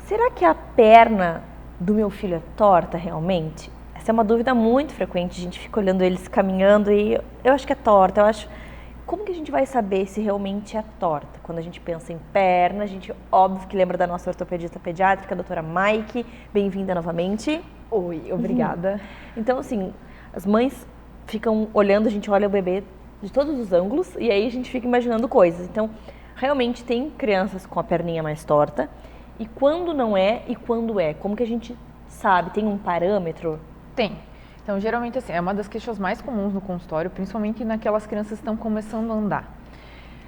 será que a perna do meu filho é torta realmente? Essa é uma dúvida muito frequente, a gente fica olhando eles caminhando e eu acho que é torta, eu acho... Como que a gente vai saber se realmente é torta? Quando a gente pensa em perna, a gente óbvio que lembra da nossa ortopedista pediátrica, a doutora Mike, bem-vinda novamente. Oi, obrigada. Então, assim, as mães ficam olhando, a gente olha o bebê de todos os ângulos e aí a gente fica imaginando coisas. Então, realmente tem crianças com a perninha mais torta e quando não é e quando é? Como que a gente sabe? Tem um parâmetro? Tem. Então, geralmente, assim, é uma das queixas mais comuns no consultório, principalmente naquelas crianças que estão começando a andar.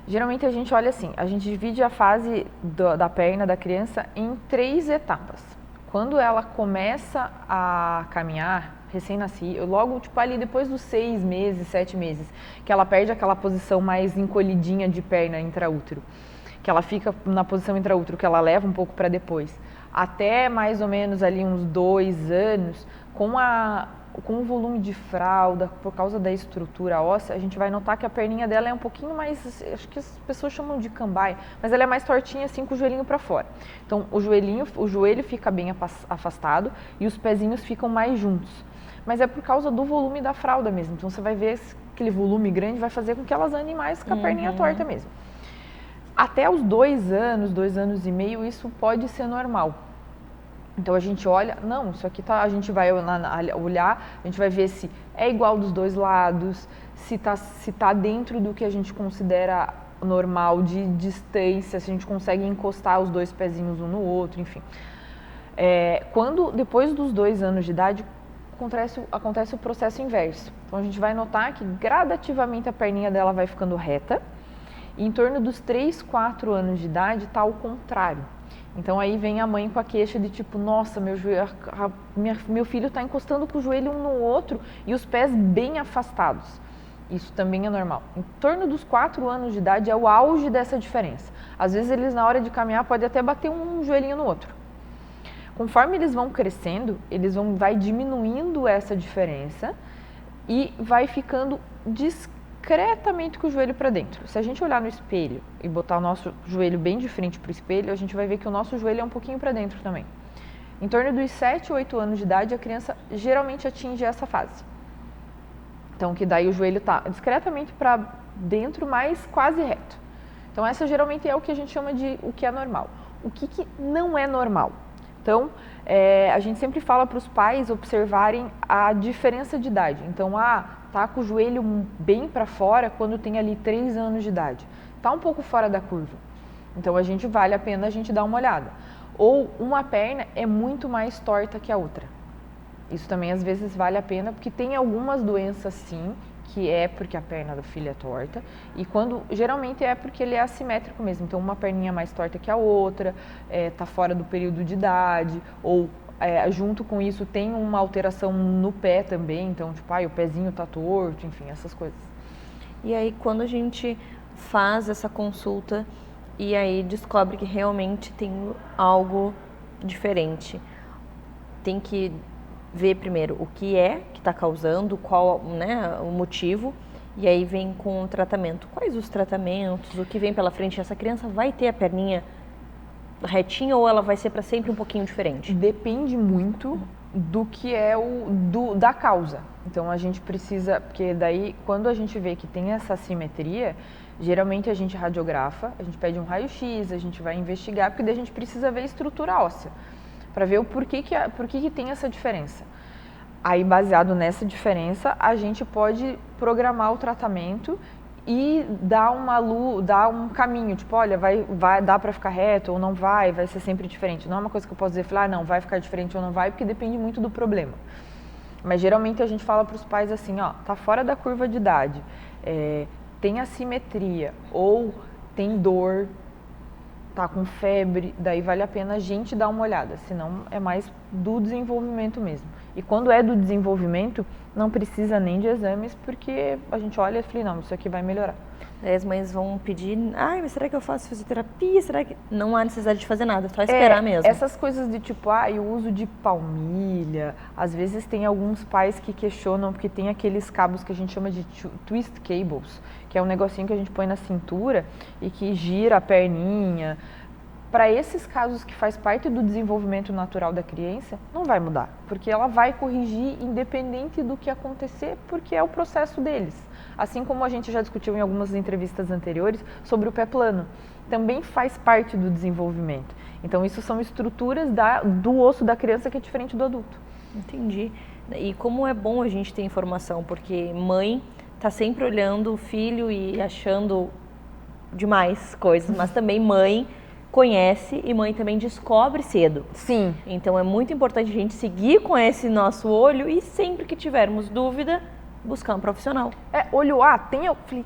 Geralmente, a gente olha assim, a gente divide a fase da perna da criança em 3 etapas. Quando ela começa a caminhar, recém-nascido, logo, tipo, ali depois dos 6 meses, 7 meses, que ela perde aquela posição mais encolhidinha de perna intraútero, que ela fica na posição intraútero, que ela leva um pouco para depois, até mais ou menos ali uns 2 anos, com o volume de fralda, por causa da estrutura óssea, a gente vai notar que a perninha dela é um pouquinho mais, acho que as pessoas chamam de cambai, mas ela é mais tortinha assim com o joelhinho para fora. Então o joelho fica bem afastado e os pezinhos ficam mais juntos. Mas é por causa do volume da fralda mesmo. Então você vai ver aquele volume grande vai fazer com que elas andem mais com a perninha torta mesmo. Até os 2 anos, 2 anos e meio, isso pode ser normal. Então a gente olha, não, isso aqui tá, a gente vai olhar, a gente vai ver se é igual dos 2 lados, se tá dentro do que a gente considera normal de distância, se a gente consegue encostar os 2 pezinhos um no outro, enfim. Depois dos 2 anos de idade, acontece o processo inverso. Então a gente vai notar que gradativamente a perninha dela vai ficando reta, e em torno dos 3, 4 anos de idade está ao contrário. Então aí vem a mãe com a queixa de tipo, nossa, meu filho está encostando com o joelho um no outro e os pés bem afastados. Isso também é normal. Em torno dos 4 anos de idade é o auge dessa diferença. Às vezes eles na hora de caminhar podem até bater um joelhinho no outro. Conforme eles vão crescendo, vai diminuindo essa diferença e vai ficando discretamente com o joelho para dentro. Se a gente olhar no espelho e botar o nosso joelho bem de frente para o espelho, a gente vai ver que o nosso joelho é um pouquinho para dentro também. Em torno dos 7, 8 anos de idade, a criança geralmente atinge essa fase. Então, que daí o joelho está discretamente para dentro, mas quase reto. Então, essa geralmente é o que a gente chama de o que é normal. O que não é normal? Então, a gente sempre fala para os pais observarem a diferença de idade. Então, tá com o joelho bem para fora quando tem ali 3 anos de idade. Tá um pouco fora da curva. Então, vale a pena a gente dar uma olhada. Ou uma perna é muito mais torta que a outra. Isso também às vezes vale a pena, porque tem algumas doenças sim, que é porque a perna do filho é torta, e geralmente é porque ele é assimétrico mesmo. Então, uma perninha mais torta que a outra, tá fora do período de idade, ou junto com isso tem uma alteração no pé também, então tipo, o pezinho tá torto, enfim, essas coisas. E aí quando a gente faz essa consulta e aí descobre que realmente tem algo diferente, tem que ver primeiro o que está causando, qual, né, o motivo, e aí vem com o tratamento. Quais os tratamentos, o que vem pela frente? Essa criança vai ter a perninha retinha ou ela vai ser para sempre um pouquinho diferente? Depende muito do que é da causa. Então a gente precisa, porque daí quando a gente vê que tem essa assimetria, geralmente a gente radiografa, a gente pede um raio-x, a gente vai investigar, porque daí a gente precisa ver a estrutura óssea, para ver o porquê que tem essa diferença. Aí, baseado nessa diferença, a gente pode programar o tratamento e dar um caminho, tipo, olha, vai dar para ficar reto ou não vai ser sempre diferente. Não é uma coisa que eu posso dizer, não, vai ficar diferente ou não vai, porque depende muito do problema. Mas geralmente a gente fala para os pais assim, tá fora da curva de idade, tem assimetria ou tem dor, tá com febre, daí vale a pena a gente dar uma olhada, senão é mais do desenvolvimento mesmo. E quando é do desenvolvimento, não precisa nem de exames, porque a gente olha e fala, não, isso aqui vai melhorar. Daí as mães vão pedir, mas será que eu faço fisioterapia? Será que... Não há necessidade de fazer nada, só esperar mesmo. Essas coisas de tipo, o uso de palmilha, às vezes tem alguns pais que questionam, porque tem aqueles cabos que a gente chama de twist cables, que é um negocinho que a gente põe na cintura e que gira a perninha. para esses casos que faz parte do desenvolvimento natural da criança, não vai mudar, porque ela vai corrigir independente do que acontecer, porque é o processo deles. Assim como a gente já discutiu em algumas entrevistas anteriores sobre o pé plano, também faz parte do desenvolvimento. Então, isso são estruturas do osso da criança que é diferente do adulto. Entendi. E como é bom a gente ter informação, porque mãe está sempre olhando o filho e achando demais coisas, mas também mãe conhece e mãe também descobre cedo. Sim. Então é muito importante a gente seguir com esse nosso olho e sempre que tivermos dúvida, buscar um profissional. Olho, eu falei,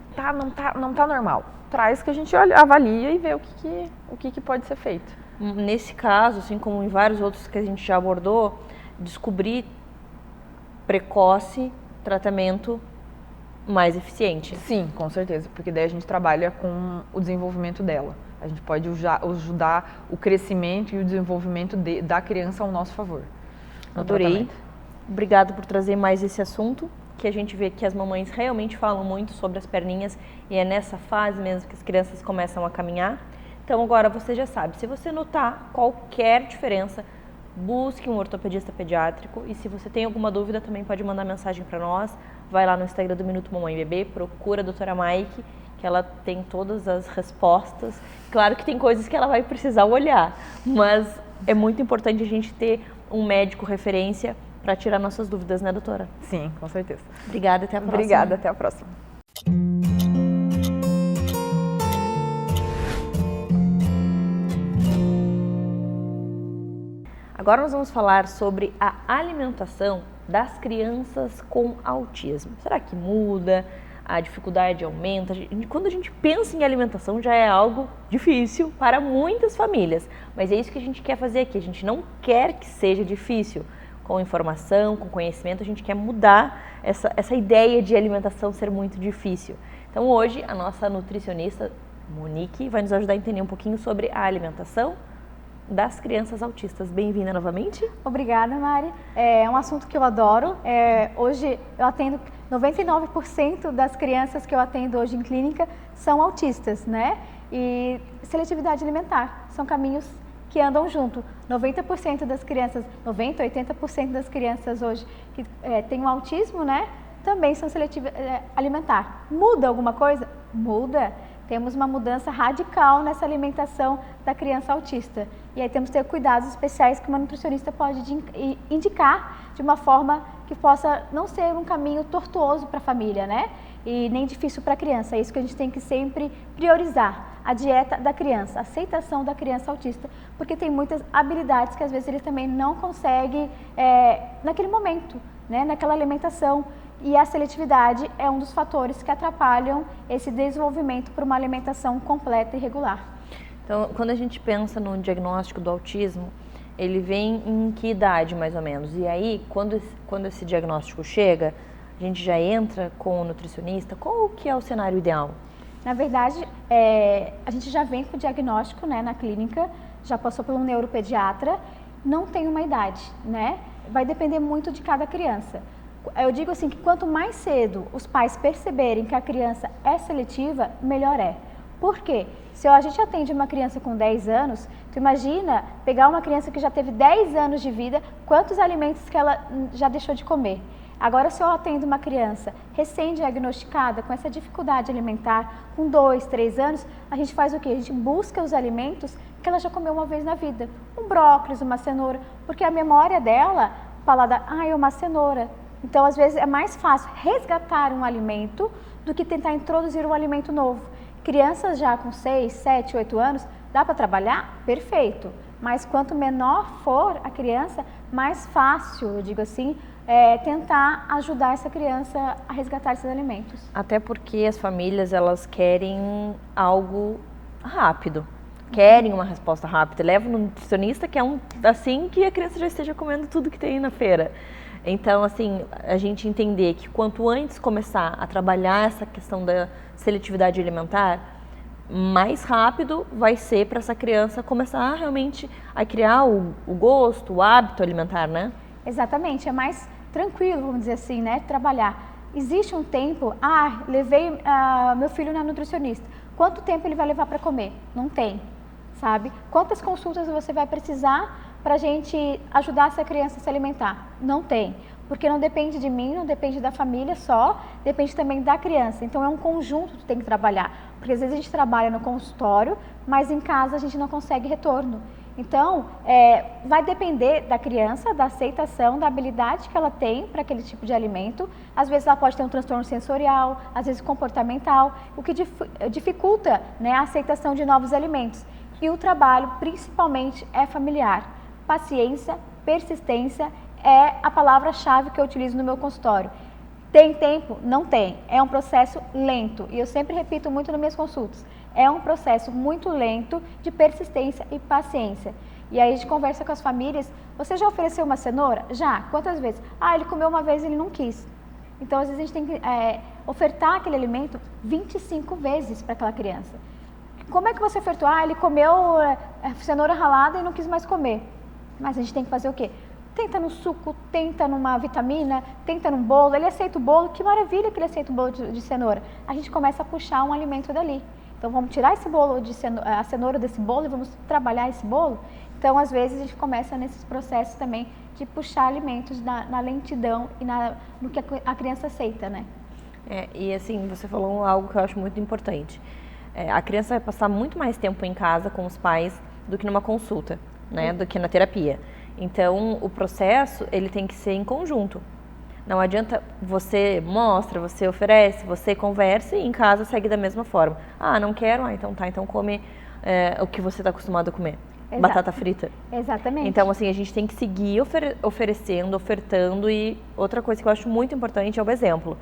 não tá normal. Traz que a gente avalia e vê o que pode ser feito. Nesse caso, assim como em vários outros que a gente já abordou, descobrir precoce, tratamento mais eficiente. Sim, com certeza, porque daí a gente trabalha com o desenvolvimento dela. A gente pode ajudar o crescimento e o desenvolvimento da criança ao nosso favor. Adorei. Obrigada por trazer mais esse assunto, que a gente vê que as mamães realmente falam muito sobre as perninhas e é nessa fase mesmo que as crianças começam a caminhar. Então agora você já sabe, se você notar qualquer diferença, busque um ortopedista pediátrico e se você tem alguma dúvida também pode mandar mensagem para nós, vai lá no Instagram do Minuto Mamãe e Bebê, procura a doutora Mike, que ela tem todas as respostas. Claro que tem coisas que ela vai precisar olhar, mas é muito importante a gente ter um médico referência para tirar nossas dúvidas, né, doutora? Sim, com certeza. Obrigada, até a próxima. Obrigada, até a próxima. Agora nós vamos falar sobre a alimentação das crianças com autismo. Será que muda? A dificuldade aumenta? Quando a gente pensa em alimentação já é algo difícil para muitas famílias, mas é isso que a gente quer fazer aqui, a gente não quer que seja difícil. Com informação, com conhecimento, a gente quer mudar essa ideia de alimentação ser muito difícil. Então hoje a nossa nutricionista Monique vai nos ajudar a entender um pouquinho sobre a alimentação das crianças autistas. Bem-vinda novamente. Obrigada, Mari. É um assunto que eu adoro. Hoje eu atendo 99% das crianças que eu atendo hoje em clínica são autistas, né? E seletividade alimentar são caminhos que andam junto. 90% das crianças, 90%, 80% das crianças hoje que têm um autismo, né? Também são seletiva alimentar. Muda alguma coisa? Muda. Temos uma mudança radical nessa alimentação da criança autista. E aí temos que ter cuidados especiais que uma nutricionista pode indicar de uma forma que possa não ser um caminho tortuoso para a família, né? E nem difícil para a criança. É isso que a gente tem que sempre priorizar. A dieta da criança, a aceitação da criança autista. Porque tem muitas habilidades que às vezes ele também não consegue naquele momento, né? Naquela alimentação. E a seletividade é um dos fatores que atrapalham esse desenvolvimento para uma alimentação completa e regular. Então, quando a gente pensa no diagnóstico do autismo, ele vem em que idade mais ou menos? E aí, quando esse diagnóstico chega, a gente já entra com o nutricionista? Qual que é o cenário ideal? Na verdade, a gente já vem com o diagnóstico, né, na clínica, já passou por um neuropediatra, não tem uma idade, né? Vai depender muito de cada criança. Eu digo assim que quanto mais cedo os pais perceberem que a criança é seletiva, melhor é. Por quê? Se a gente atende uma criança com 10 anos, tu imagina pegar uma criança que já teve 10 anos de vida, quantos alimentos que ela já deixou de comer. Agora, se eu atendo uma criança recém-diagnosticada com essa dificuldade alimentar, com 2, 3 anos, a gente faz o quê? A gente busca os alimentos que ela já comeu uma vez na vida. Um brócolis, uma cenoura, porque a memória dela, paladar, é uma cenoura. Então, às vezes, é mais fácil resgatar um alimento do que tentar introduzir um alimento novo. Crianças já com 6, 7, 8 anos, dá para trabalhar? Perfeito. Mas quanto menor for a criança, mais fácil, eu digo assim, tentar ajudar essa criança a resgatar esses alimentos. Até porque as famílias, elas querem algo rápido. Querem uma resposta rápida. Leva no nutricionista que é assim que a criança já esteja comendo tudo que tem na feira. Então, assim, a gente entender que quanto antes começar a trabalhar essa questão da seletividade alimentar, mais rápido vai ser para essa criança começar realmente a criar o gosto, o hábito alimentar, né? Exatamente, é mais tranquilo, vamos dizer assim, né, trabalhar. Existe um tempo, levei meu filho na nutricionista. Quanto tempo ele vai levar para comer? Não tem. sabe? Quantas consultas você vai precisar para a gente ajudar essa criança a se alimentar? Não tem, porque não depende de mim, não depende da família só, depende também da criança. Então é um conjunto que tem que trabalhar, porque às vezes a gente trabalha no consultório, mas em casa a gente não consegue retorno. Então, vai depender da criança, da aceitação, da habilidade que ela tem para aquele tipo de alimento. Às vezes ela pode ter um transtorno sensorial, às vezes comportamental, o que dificulta, né, a aceitação de novos alimentos. E o trabalho, principalmente, é familiar. Paciência, persistência é a palavra-chave que eu utilizo no meu consultório. Tem tempo? Não tem. É um processo lento. E eu sempre repito muito nas minhas consultas. É um processo muito lento de persistência e paciência. E aí a gente conversa com as famílias. Você já ofereceu uma cenoura? Já. Quantas vezes? Ele comeu uma vez e ele não quis. Então, às vezes, a gente tem que ofertar aquele alimento 25 vezes para aquela criança. Como é que você ofertou? Ele comeu cenoura ralada e não quis mais comer. Mas a gente tem que fazer o quê? Tenta no suco, tenta numa vitamina, tenta num bolo. Ele aceita o bolo, que maravilha que ele aceita o bolo de cenoura. A gente começa a puxar um alimento dali. Então vamos tirar esse bolo a cenoura desse bolo e vamos trabalhar esse bolo. Então às vezes a gente começa nesses processos também de puxar alimentos na lentidão e no que a criança aceita, né? E assim, você falou algo que eu acho muito importante. A criança vai passar muito mais tempo em casa com os pais do que numa consulta, né? Do que na terapia. Então, o processo, ele tem que ser em conjunto. Não adianta você mostra, você oferece, você conversa e em casa segue da mesma forma. Não quero? Então tá, então come o que você está acostumado a comer. Exato. Batata frita. Exatamente. Então, assim, a gente tem que seguir oferecendo, ofertando. E outra coisa que eu acho muito importante é o exemplo.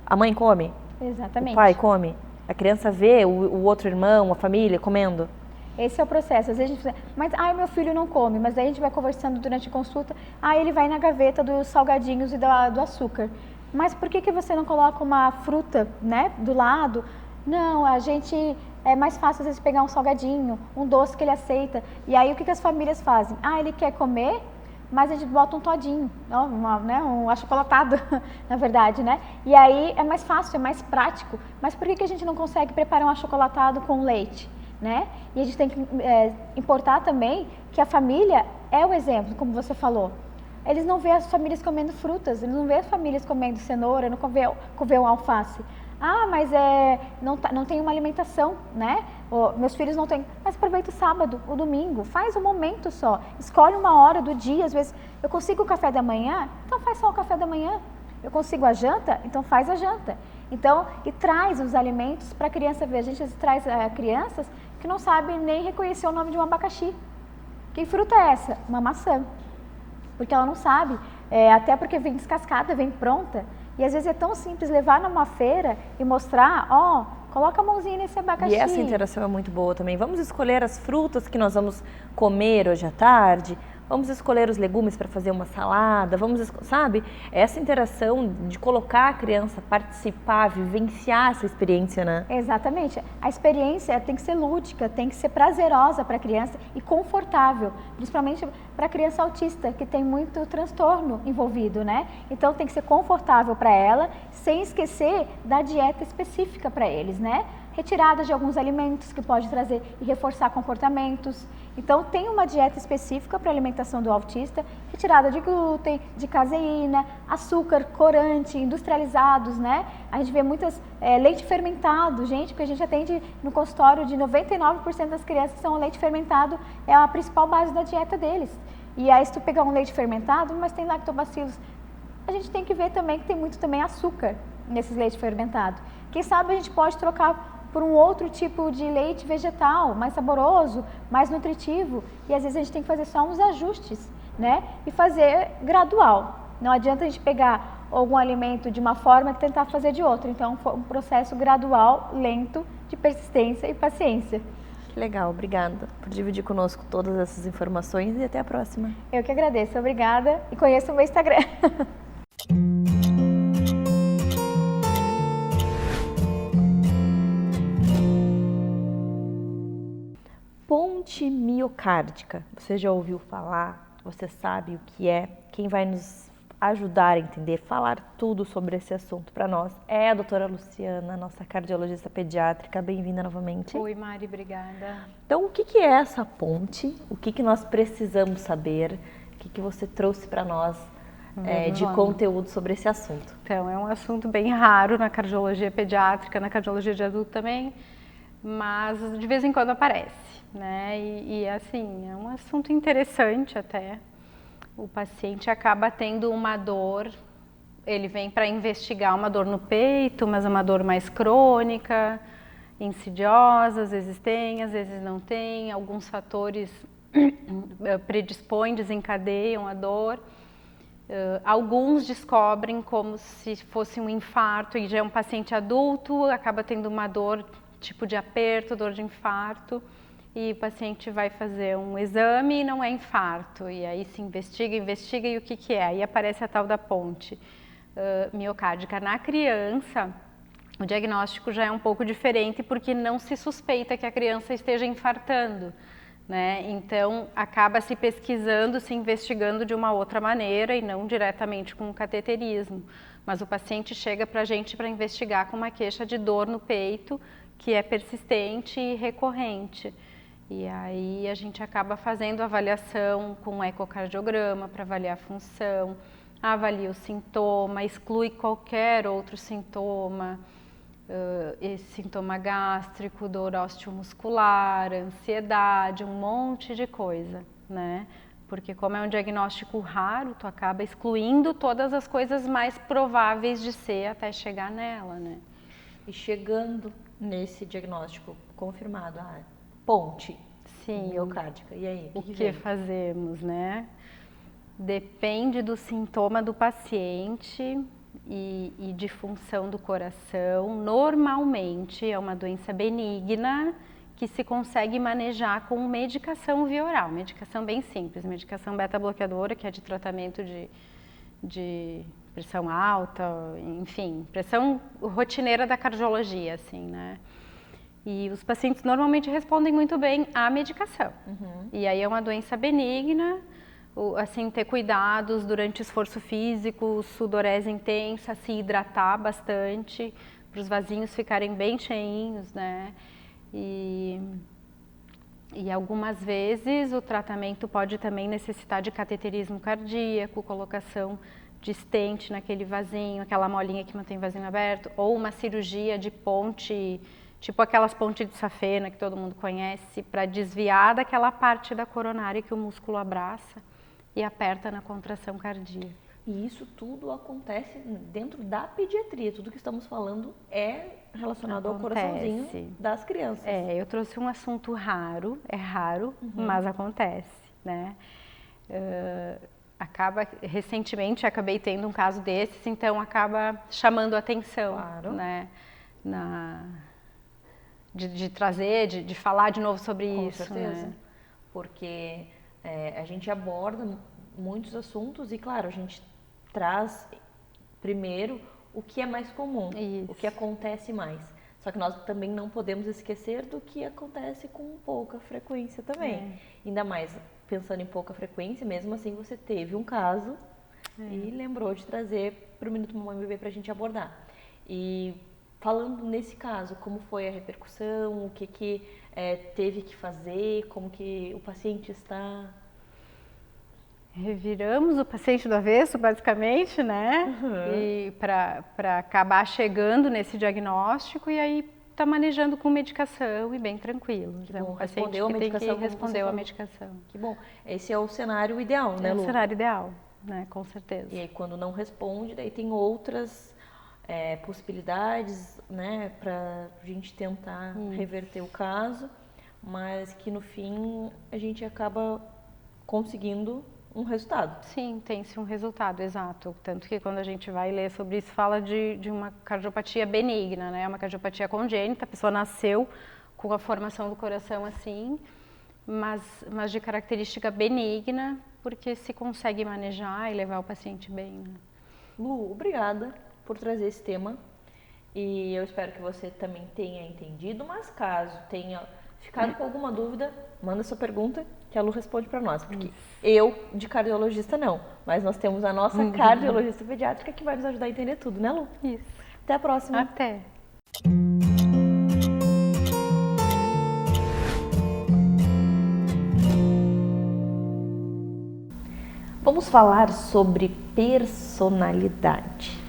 A mãe come? Exatamente. O pai come? A criança vê o outro irmão, a família comendo? Esse é o processo. Às vezes a gente mas meu filho não come, mas daí a gente vai conversando durante a consulta, ele vai na gaveta dos salgadinhos e do açúcar. Mas por que você não coloca uma fruta, né, do lado? Não, a gente é mais fácil às vezes pegar um salgadinho, um doce que ele aceita. E aí o que as famílias fazem? Ele quer comer, mas a gente bota um todinho, um achocolatado, na verdade, né? E aí é mais fácil, é mais prático. Mas por que a gente não consegue preparar um achocolatado com leite? Né? E a gente tem que importar também que a família é o exemplo, como você falou. Eles não veem as famílias comendo frutas, eles não veem as famílias comendo cenoura, não vê um alface. Mas não tem uma alimentação, né? Meus filhos não têm. Mas aproveita o sábado, o domingo, faz um momento só. Escolhe uma hora do dia, às vezes eu consigo o café da manhã, então faz só o café da manhã. Eu consigo a janta, então faz a janta. Então, e traz os alimentos para a criança ver. A gente traz crianças que não sabem nem reconhecer o nome de um abacaxi. Que fruta é essa? Uma maçã. Porque ela não sabe, até porque vem descascada, vem pronta. E às vezes é tão simples levar numa feira e mostrar, coloca a mãozinha nesse abacaxi. E essa interação é muito boa também. Vamos escolher as frutas que nós vamos comer hoje à tarde. Vamos escolher os legumes para fazer uma salada, sabe? Essa interação de colocar a criança, participar, vivenciar essa experiência, né? Exatamente. A experiência tem que ser lúdica, tem que ser prazerosa para a criança e confortável, principalmente para a criança autista, que tem muito transtorno envolvido, né? Então tem que ser confortável para ela, sem esquecer da dieta específica para eles, né? Retirada de alguns alimentos que pode trazer e reforçar comportamentos. Então, tem uma dieta específica para a alimentação do autista, retirada de glúten, de caseína, açúcar, corante, industrializados, né? A gente vê muitas leite fermentado, gente, porque a gente atende no consultório de 99% das crianças são leite fermentado, é a principal base da dieta deles. E aí, se tu pegar um leite fermentado, mas tem lactobacilos, a gente tem que ver também que tem muito também açúcar nesses leite fermentado. Quem sabe a gente pode trocar por um outro tipo de leite vegetal, mais saboroso, mais nutritivo. E às vezes a gente tem que fazer só uns ajustes, né? E fazer gradual. Não adianta a gente pegar algum alimento de uma forma e tentar fazer de outra. Então, um processo gradual, lento, de persistência e paciência. Que legal, obrigada por dividir conosco todas essas informações e até a próxima. Eu que agradeço, obrigada. E conheça o meu Instagram. Ponte miocárdica. Você já ouviu falar? Você sabe o que é? Quem vai nos ajudar a entender, falar tudo sobre esse assunto para nós é a doutora Luciana, nossa cardiologista pediátrica. Bem-vinda novamente. Oi, Mari, obrigada. Então, o que é essa ponte? O que nós precisamos saber? O que você trouxe para nós de conteúdo sobre esse assunto? Então, é um assunto bem raro na cardiologia pediátrica, na cardiologia de adulto também, mas de vez em quando aparece, né? E assim, é um assunto interessante até. O paciente acaba tendo uma dor, ele vem para investigar uma dor no peito, mas é uma dor mais crônica, insidiosa, às vezes tem, às vezes não tem, alguns fatores predispõem, desencadeiam a dor. Alguns descobrem como se fosse um infarto e já é um paciente adulto, acaba tendo uma dor tipo de aperto, dor de infarto. E o paciente vai fazer um exame e não é infarto, e aí se investiga e o que é? Aí aparece a tal da ponte miocárdica. Na criança, o diagnóstico já é um pouco diferente porque não se suspeita que a criança esteja infartando, né? Então acaba se pesquisando, se investigando de uma outra maneira e não diretamente com o cateterismo. Mas o paciente chega para a gente para investigar com uma queixa de dor no peito que é persistente e recorrente. E aí a gente acaba fazendo avaliação com ecocardiograma para avaliar a função, avalia o sintoma, exclui qualquer outro sintoma, esse sintoma gástrico, dor osteomuscular, ansiedade, um monte de coisa, né? Porque como é um diagnóstico raro, tu acaba excluindo todas as coisas mais prováveis de ser até chegar nela, né? E chegando nesse diagnóstico confirmado, ponte miocárdica. E aí, o que fazemos, né? Depende do sintoma do paciente e de função do coração. Normalmente é uma doença benigna que se consegue manejar com medicação via oral, medicação bem simples, medicação beta-bloqueadora, que é de tratamento de pressão alta, enfim, pressão rotineira da cardiologia, assim, né? E os pacientes normalmente respondem muito bem à medicação. E aí é uma doença benigna, assim, ter cuidados durante o esforço físico, sudorese intensa, se hidratar bastante, para os vasinhos ficarem bem cheinhos, né? E algumas vezes o tratamento pode também necessitar de cateterismo cardíaco, colocação de stent naquele vasinho, aquela molinha que mantém o vasinho aberto, ou uma cirurgia de ponte, tipo aquelas pontes de safena que todo mundo conhece, para desviar daquela parte da coronária que o músculo abraça e aperta na contração cardíaca. E isso tudo acontece dentro da pediatria, tudo que estamos falando é relacionado ao coraçãozinho das crianças. Eu trouxe um assunto raro, é raro, mas acontece, né? Recentemente acabei tendo um caso desses, então acaba chamando a atenção, né? De trazer, de falar de novo sobre isso. Com certeza, né? Porque a gente aborda muitos assuntos e, claro, a gente traz primeiro o que é mais comum, o que acontece mais. Só que nós também não podemos esquecer do que acontece com pouca frequência também. Ainda mais pensando em pouca frequência, mesmo assim você teve um caso e lembrou de trazer para o Minuto Mamãe Bebê para a gente abordar. E falando nesse caso, como foi a repercussão, o que teve que fazer, como que o paciente está? Reviramos o paciente do avesso, basicamente, né? E para acabar chegando nesse diagnóstico e aí tá manejando com medicação e bem tranquilo. Que bom, respondeu a medicação. Respondeu a medicação. Que bom. Esse é o cenário ideal, né, Lu? É o cenário ideal, né? Com certeza. E aí quando não responde, daí tem outras possibilidades, né, para a gente tentar reverter o caso, mas que no fim a gente acaba conseguindo um resultado. Sim, tem-se um resultado, exato. Tanto que quando a gente vai ler sobre isso, fala de uma cardiopatia benigna, né? Uma cardiopatia congênita, a pessoa nasceu com a formação do coração assim, mas de característica benigna, porque se consegue manejar e levar o paciente bem. Né? Lu, obrigada por trazer esse tema e eu espero que você também tenha entendido, mas caso tenha Ficado com alguma dúvida, manda sua pergunta que a Lu responde para nós. Porque eu, de cardiologista, não. Mas nós temos a nossa cardiologista pediátrica que vai nos ajudar a entender tudo, né, Lu? Isso. Até a próxima. Até. Vamos falar sobre personalidade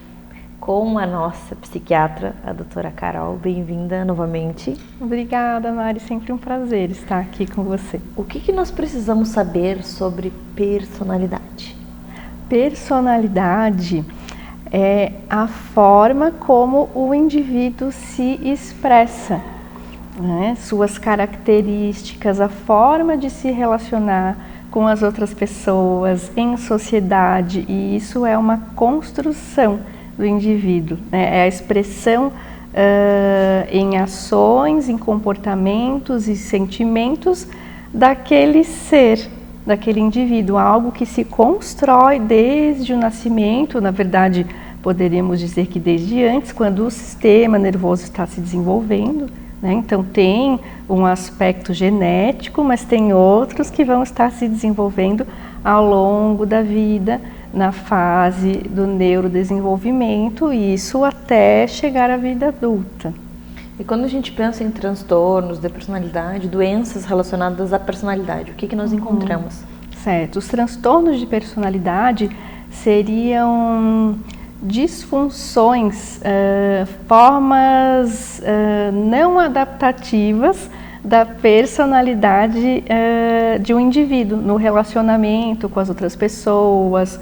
com a nossa psiquiatra, a doutora Carol. Bem-vinda novamente. Obrigada, Mari. Sempre um prazer estar aqui com você. O que nós precisamos saber sobre personalidade? Personalidade é a forma como o indivíduo se expressa, né? Suas características, a forma de se relacionar com as outras pessoas, em sociedade, e isso é uma construção do indivíduo, né? É a expressão em ações, em comportamentos e sentimentos daquele ser, daquele indivíduo, algo que se constrói desde o nascimento, na verdade, poderíamos dizer que desde antes, quando o sistema nervoso está se desenvolvendo, né? Então tem um aspecto genético, mas tem outros que vão estar se desenvolvendo ao longo da vida, na fase do neurodesenvolvimento, e isso até chegar à vida adulta. E quando a gente pensa em transtornos de personalidade, doenças relacionadas à personalidade, o que nós encontramos? Certo, os transtornos de personalidade seriam disfunções, formas não adaptativas da personalidade de um indivíduo no relacionamento com as outras pessoas,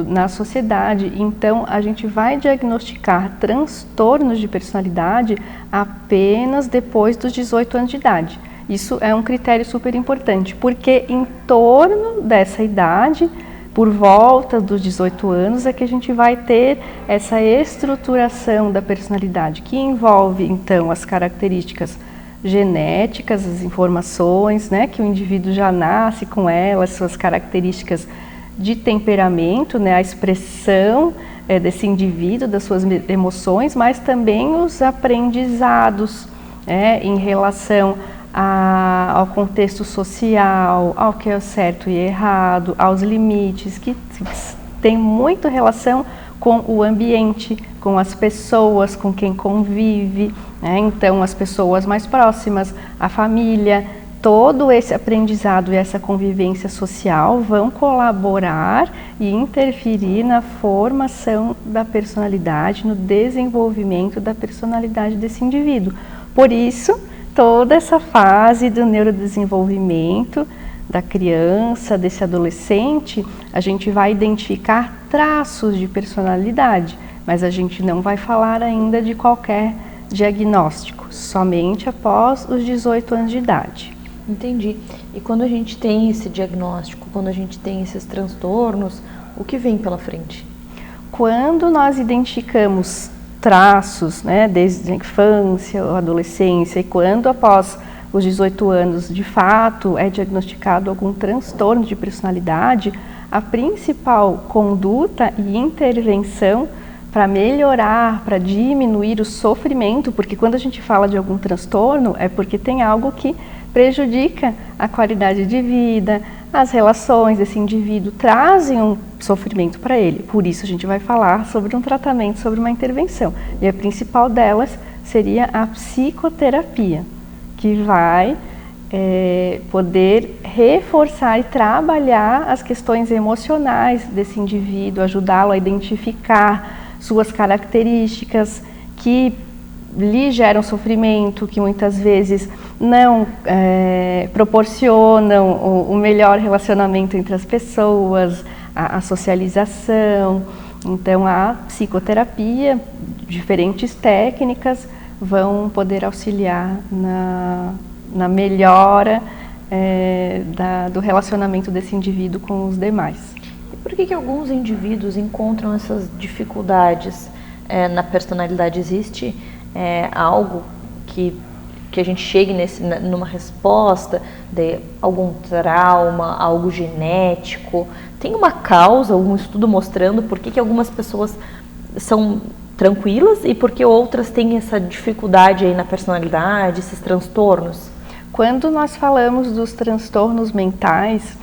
na sociedade. Então, a gente vai diagnosticar transtornos de personalidade apenas depois dos 18 anos de idade. Isso é um critério super importante, porque em torno dessa idade, por volta dos 18 anos, é que a gente vai ter essa estruturação da personalidade, que envolve, então, as características genéticas, as informações, né, que o indivíduo já nasce com elas, suas características de temperamento, né, a expressão desse indivíduo, das suas emoções, mas também os aprendizados em relação ao contexto social, ao que é o certo e errado, aos limites, que tem muita relação com o ambiente, com as pessoas com quem convive, né? Então as pessoas mais próximas, a família, todo esse aprendizado e essa convivência social vão colaborar e interferir na formação da personalidade, no desenvolvimento da personalidade desse indivíduo. Por isso, toda essa fase do neurodesenvolvimento da criança, desse adolescente, a gente vai identificar traços de personalidade, mas a gente não vai falar ainda de qualquer diagnóstico, somente após os 18 anos de idade. Entendi. E quando a gente tem esse diagnóstico, quando a gente tem esses transtornos, o que vem pela frente? Quando nós identificamos traços, né, desde a infância, a adolescência, e quando após os 18 anos, de fato, é diagnosticado algum transtorno de personalidade, a principal conduta e intervenção para melhorar, para diminuir o sofrimento, porque quando a gente fala de algum transtorno, é porque tem algo que prejudica a qualidade de vida, as relações desse indivíduo trazem um sofrimento para ele. Por isso a gente vai falar sobre um tratamento, sobre uma intervenção. E a principal delas seria a psicoterapia, que vai poder reforçar e trabalhar as questões emocionais desse indivíduo, ajudá-lo a identificar suas características que lhe geram sofrimento, que muitas vezes não proporcionam o melhor relacionamento entre as pessoas, a socialização. Então, a psicoterapia, diferentes técnicas vão poder auxiliar na melhora do relacionamento desse indivíduo com os demais. E por que alguns indivíduos encontram essas dificuldades na personalidade? Existe algo que a gente chegue numa resposta de algum trauma, algo genético? Tem uma causa, algum estudo mostrando por que algumas pessoas são tranquilas e por que outras têm essa dificuldade aí na personalidade, esses transtornos? quando nós falamos dos transtornos mentais,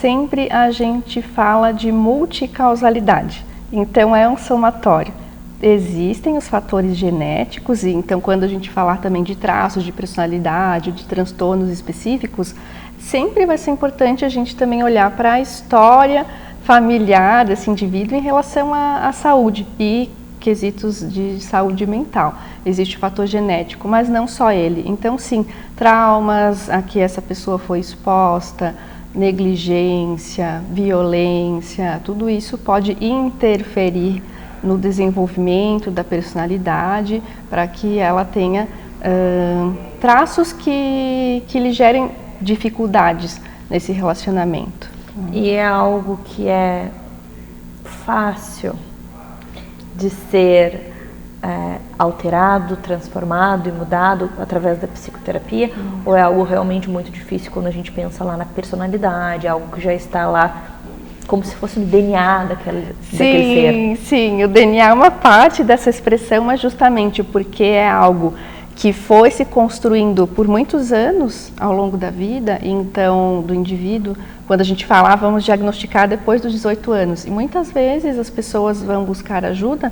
sempre a gente fala de multicausalidade. Então, é um somatório. Existem os fatores genéticos, e então quando a gente falar também de traços de personalidade, de transtornos específicos, sempre vai ser importante a gente também olhar para a história familiar desse indivíduo em relação à saúde e quesitos de saúde mental. Existe o fator genético, mas não só ele. Então, sim, traumas a que essa pessoa foi exposta, negligência, violência, tudo isso pode interferir no desenvolvimento da personalidade para que ela tenha traços que lhe gerem dificuldades nesse relacionamento. E é algo que é fácil de ser alterado, transformado e mudado através da psicoterapia? Ou é algo realmente muito difícil quando a gente pensa lá na personalidade, algo que já está lá como se fosse no DNA daquele ser? Sim, o DNA é uma parte dessa expressão, mas justamente porque é algo que foi se construindo por muitos anos ao longo da vida, então, do indivíduo, quando a gente fala, vamos diagnosticar depois dos 18 anos. E muitas vezes as pessoas vão buscar ajuda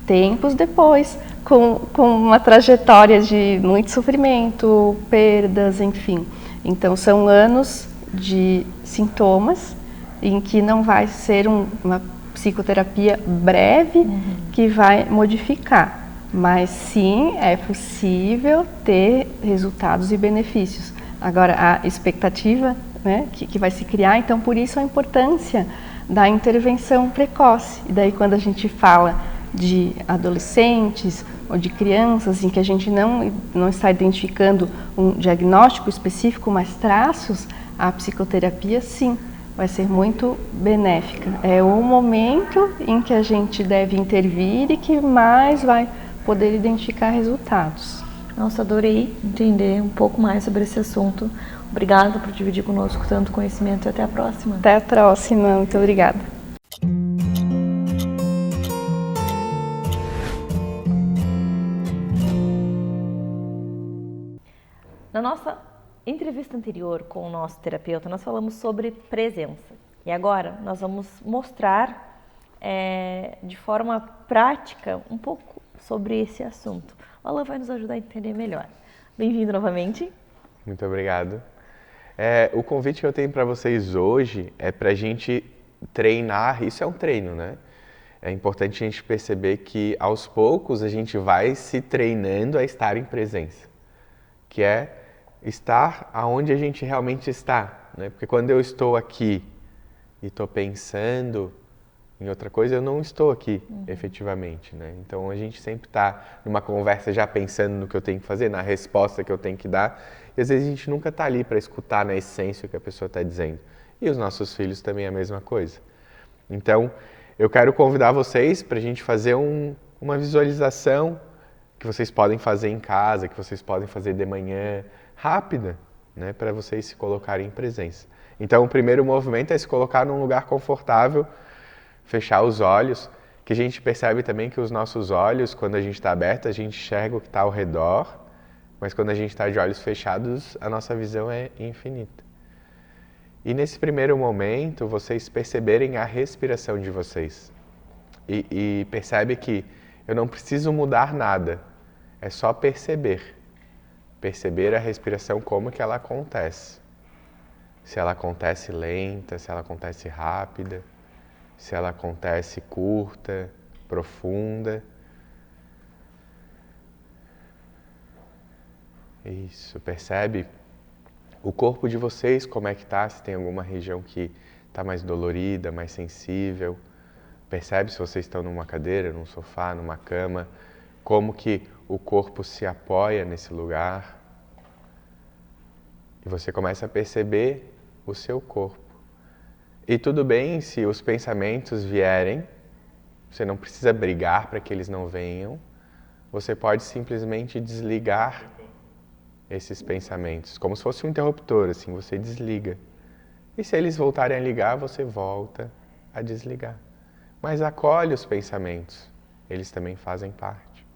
tempos depois, com uma trajetória de muito sofrimento, perdas, enfim. Então, são anos de sintomas em que não vai ser uma psicoterapia breve que vai modificar. Mas sim, é possível ter resultados e benefícios. Agora, a expectativa, né, que vai se criar, então por isso a importância da intervenção precoce. E daí quando a gente fala de adolescentes ou de crianças em que a gente não está identificando um diagnóstico específico, mas traços, a psicoterapia sim vai ser muito benéfica. É o momento em que a gente deve intervir e que mais vai poder identificar resultados. Nossa, adorei entender um pouco mais sobre esse assunto. Obrigada por dividir conosco tanto conhecimento e até a próxima. Até a próxima, muito obrigada. Na nossa entrevista anterior com o nosso terapeuta, nós falamos sobre presença. E agora nós vamos mostrar de forma prática um pouco sobre esse assunto. O Alan vai nos ajudar a entender melhor. Bem-vindo novamente. Muito obrigado. O convite que eu tenho para vocês hoje é para a gente treinar, isso é um treino, né? É importante a gente perceber que aos poucos a gente vai se treinando a estar em presença, que é estar aonde a gente realmente está, né? Porque quando eu estou aqui e estou pensando em outra coisa, eu não estou aqui efetivamente, né? Então a gente sempre está numa conversa já pensando no que eu tenho que fazer, na resposta que eu tenho que dar, e às vezes a gente nunca está ali para escutar na essência o que a pessoa está dizendo. E os nossos filhos também é a mesma coisa. Então eu quero convidar vocês para a gente fazer uma visualização que vocês podem fazer em casa, que vocês podem fazer de manhã, rápida, né? Para vocês se colocarem em presença. Então o primeiro movimento é se colocar num lugar confortável, fechar os olhos, que a gente percebe também que os nossos olhos, quando a gente está aberto, a gente enxerga o que está ao redor, mas quando a gente está de olhos fechados, a nossa visão é infinita. E nesse primeiro momento, vocês perceberem a respiração de vocês. E percebe que eu não preciso mudar nada, é só perceber. Perceber a respiração como que ela acontece. Se ela acontece lenta, se ela acontece rápida, se ela acontece curta, profunda. Isso, percebe o corpo de vocês, como é que está, se tem alguma região que está mais dolorida, mais sensível. Percebe se vocês estão numa cadeira, num sofá, numa cama, como que o corpo se apoia nesse lugar. E você começa a perceber o seu corpo. E tudo bem se os pensamentos vierem, você não precisa brigar para que eles não venham, você pode simplesmente desligar esses pensamentos, como se fosse um interruptor, assim, você desliga. E se eles voltarem a ligar, você volta a desligar. Mas acolhe os pensamentos, eles também fazem parte.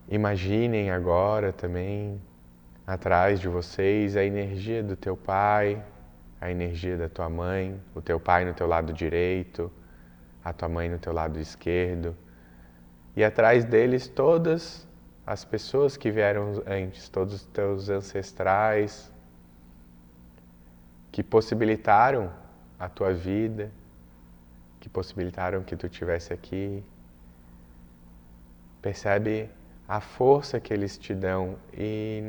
Imaginem agora também atrás de vocês a energia do teu pai, a energia da tua mãe, o teu pai no teu lado direito, a tua mãe no teu lado esquerdo. E atrás deles todas as pessoas que vieram antes, todos os teus ancestrais, que possibilitaram a tua vida, que possibilitaram que tu estivesse aqui. Percebe a força que eles te dão e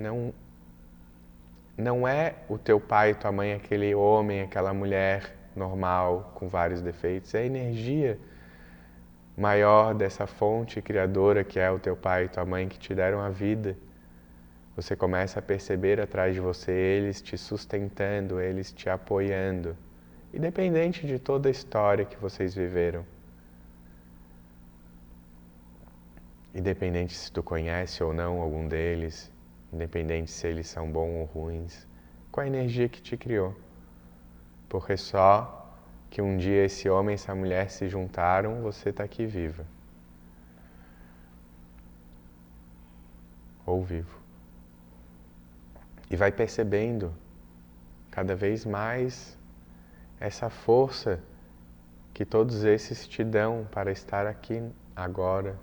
não é o teu pai e tua mãe aquele homem, aquela mulher normal com vários defeitos, é a energia maior dessa fonte criadora que é o teu pai e tua mãe que te deram a vida. Você começa a perceber atrás de você eles te sustentando, eles te apoiando, independente de toda a história que vocês viveram. Independente se tu conhece ou não algum deles, independente se eles são bons ou ruins, com a energia que te criou. Porque só que um dia esse homem e essa mulher se juntaram, você está aqui viva. Ou vivo. E vai percebendo cada vez mais essa força que todos esses te dão para estar aqui agora.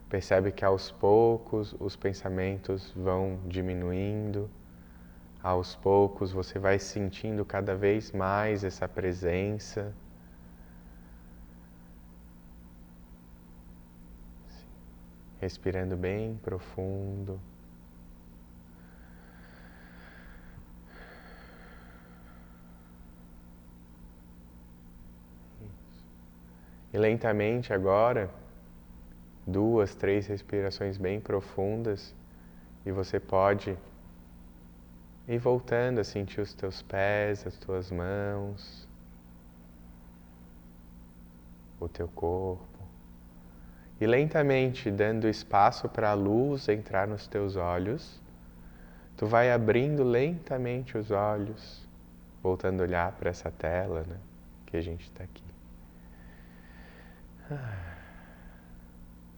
Percebe que aos poucos os pensamentos vão diminuindo, aos poucos você vai sentindo cada vez mais essa presença. Respirando bem profundo. E lentamente agora, 2, 3 respirações bem profundas e você pode ir voltando a sentir os teus pés, as tuas mãos, o teu corpo. E lentamente, dando espaço para a luz entrar nos teus olhos, tu vai abrindo lentamente os olhos, voltando a olhar para essa tela, né, que a gente está aqui.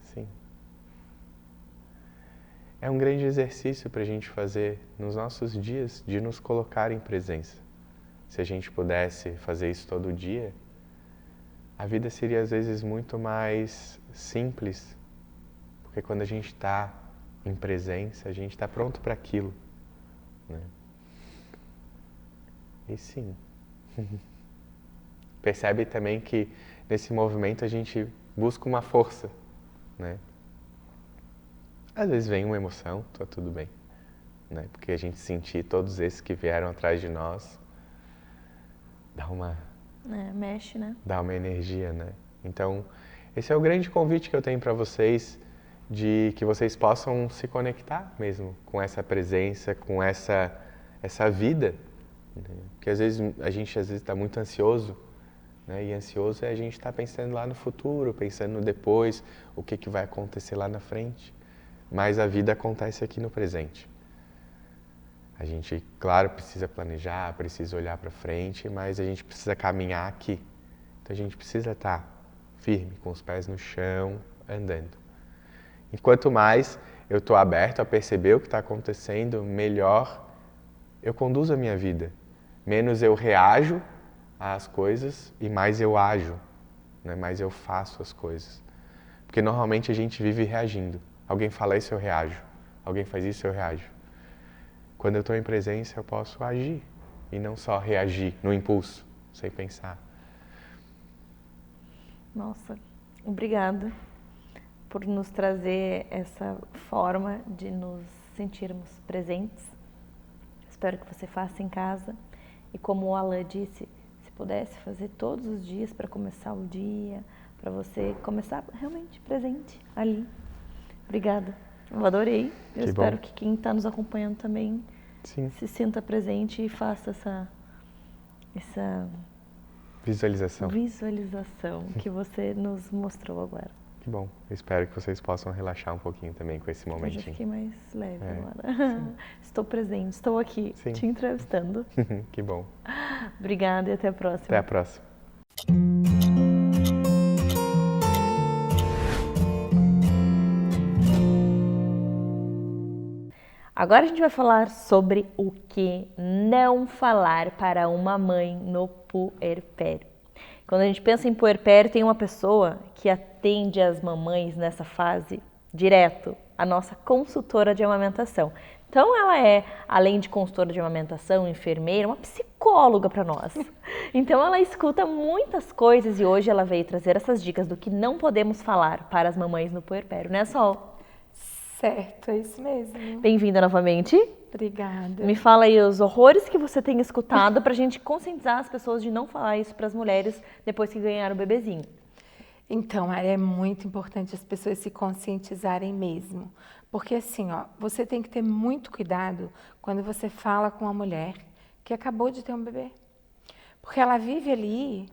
Sim. É um grande exercício para a gente fazer nos nossos dias, de nos colocar em presença. Se a gente pudesse fazer isso todo dia, a vida seria às vezes muito mais simples, porque quando a gente está em presença, a gente está pronto para aquilo, né? E sim. Percebe também que nesse movimento a gente busca uma força, né? Às vezes vem uma emoção, tá tudo bem, né? Porque a gente sentir todos esses que vieram atrás de nós, dá uma... mexe, né? Dá uma energia, né? Então, esse é o grande convite que eu tenho para vocês, de que vocês possam se conectar mesmo com essa presença, com essa vida, né? Porque às vezes a gente está muito ansioso, né? E ansioso é a gente estar pensando lá no futuro, pensando no depois, o que vai acontecer lá na frente. Mas a vida acontece aqui no presente. A gente, claro, precisa planejar, precisa olhar para frente, mas a gente precisa caminhar aqui. Então a gente precisa estar firme, com os pés no chão, andando. E quanto mais eu estou aberto a perceber o que está acontecendo, melhor eu conduzo a minha vida. Menos eu reajo às coisas e mais eu ajo, né? Mais eu faço as coisas. Porque normalmente a gente vive reagindo. Alguém fala isso, eu reajo. Alguém faz isso, eu reajo. Quando eu estou em presença, eu posso agir e não só reagir no impulso, sem pensar. Nossa, obrigada por nos trazer essa forma de nos sentirmos presentes. Espero que você faça em casa. E como o Alan disse, se pudesse fazer todos os dias para começar o dia, para você começar realmente presente ali. Obrigada. Eu adorei. Eu espero que quem está nos acompanhando também se sinta presente e faça essa visualização que você nos mostrou agora. Que bom. Eu espero que vocês possam relaxar um pouquinho também com esse momentinho. Eu já fiquei mais leve agora. Estou presente, estou aqui te entrevistando. Que bom. Obrigada e até a próxima. Até a próxima. Agora a gente vai falar sobre o que não falar para uma mãe no puerpério. Quando a gente pensa em puerpério, tem uma pessoa que atende as mamães nessa fase direto, a nossa consultora de amamentação. Então ela é, além de consultora de amamentação, enfermeira, uma psicóloga para nós. Então ela escuta muitas coisas e hoje ela veio trazer essas dicas do que não podemos falar para as mamães no puerpério, né, Sol? Certo, é isso mesmo. Bem-vinda novamente. Obrigada. Me fala aí os horrores que você tem escutado pra gente conscientizar as pessoas de não falar isso para as mulheres depois que ganharam o bebezinho. Então, é muito importante as pessoas se conscientizarem mesmo. Porque assim, ó, você tem que ter muito cuidado quando você fala com uma mulher que acabou de ter um bebê. Porque ela vive ali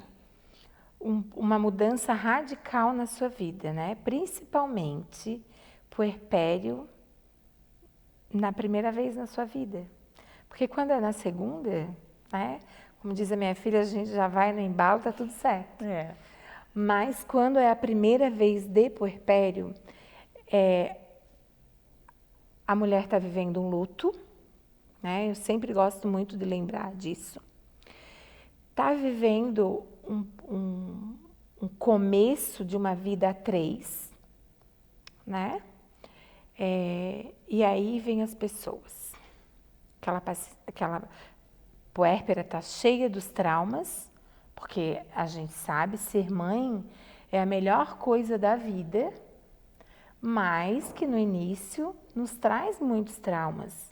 uma mudança radical na sua vida, né? Principalmente puerpério na primeira vez na sua vida. Porque quando é na segunda, né? Como diz a minha filha, a gente já vai no embalo, tá tudo certo. É. Mas quando é a primeira vez de puerpério, a mulher está vivendo um luto, né? Eu sempre gosto muito de lembrar disso. Está vivendo um começo de uma vida a 3, né? E aí vem as pessoas. Aquela puérpera está cheia dos traumas, porque a gente sabe, ser mãe é a melhor coisa da vida, mas que no início nos traz muitos traumas.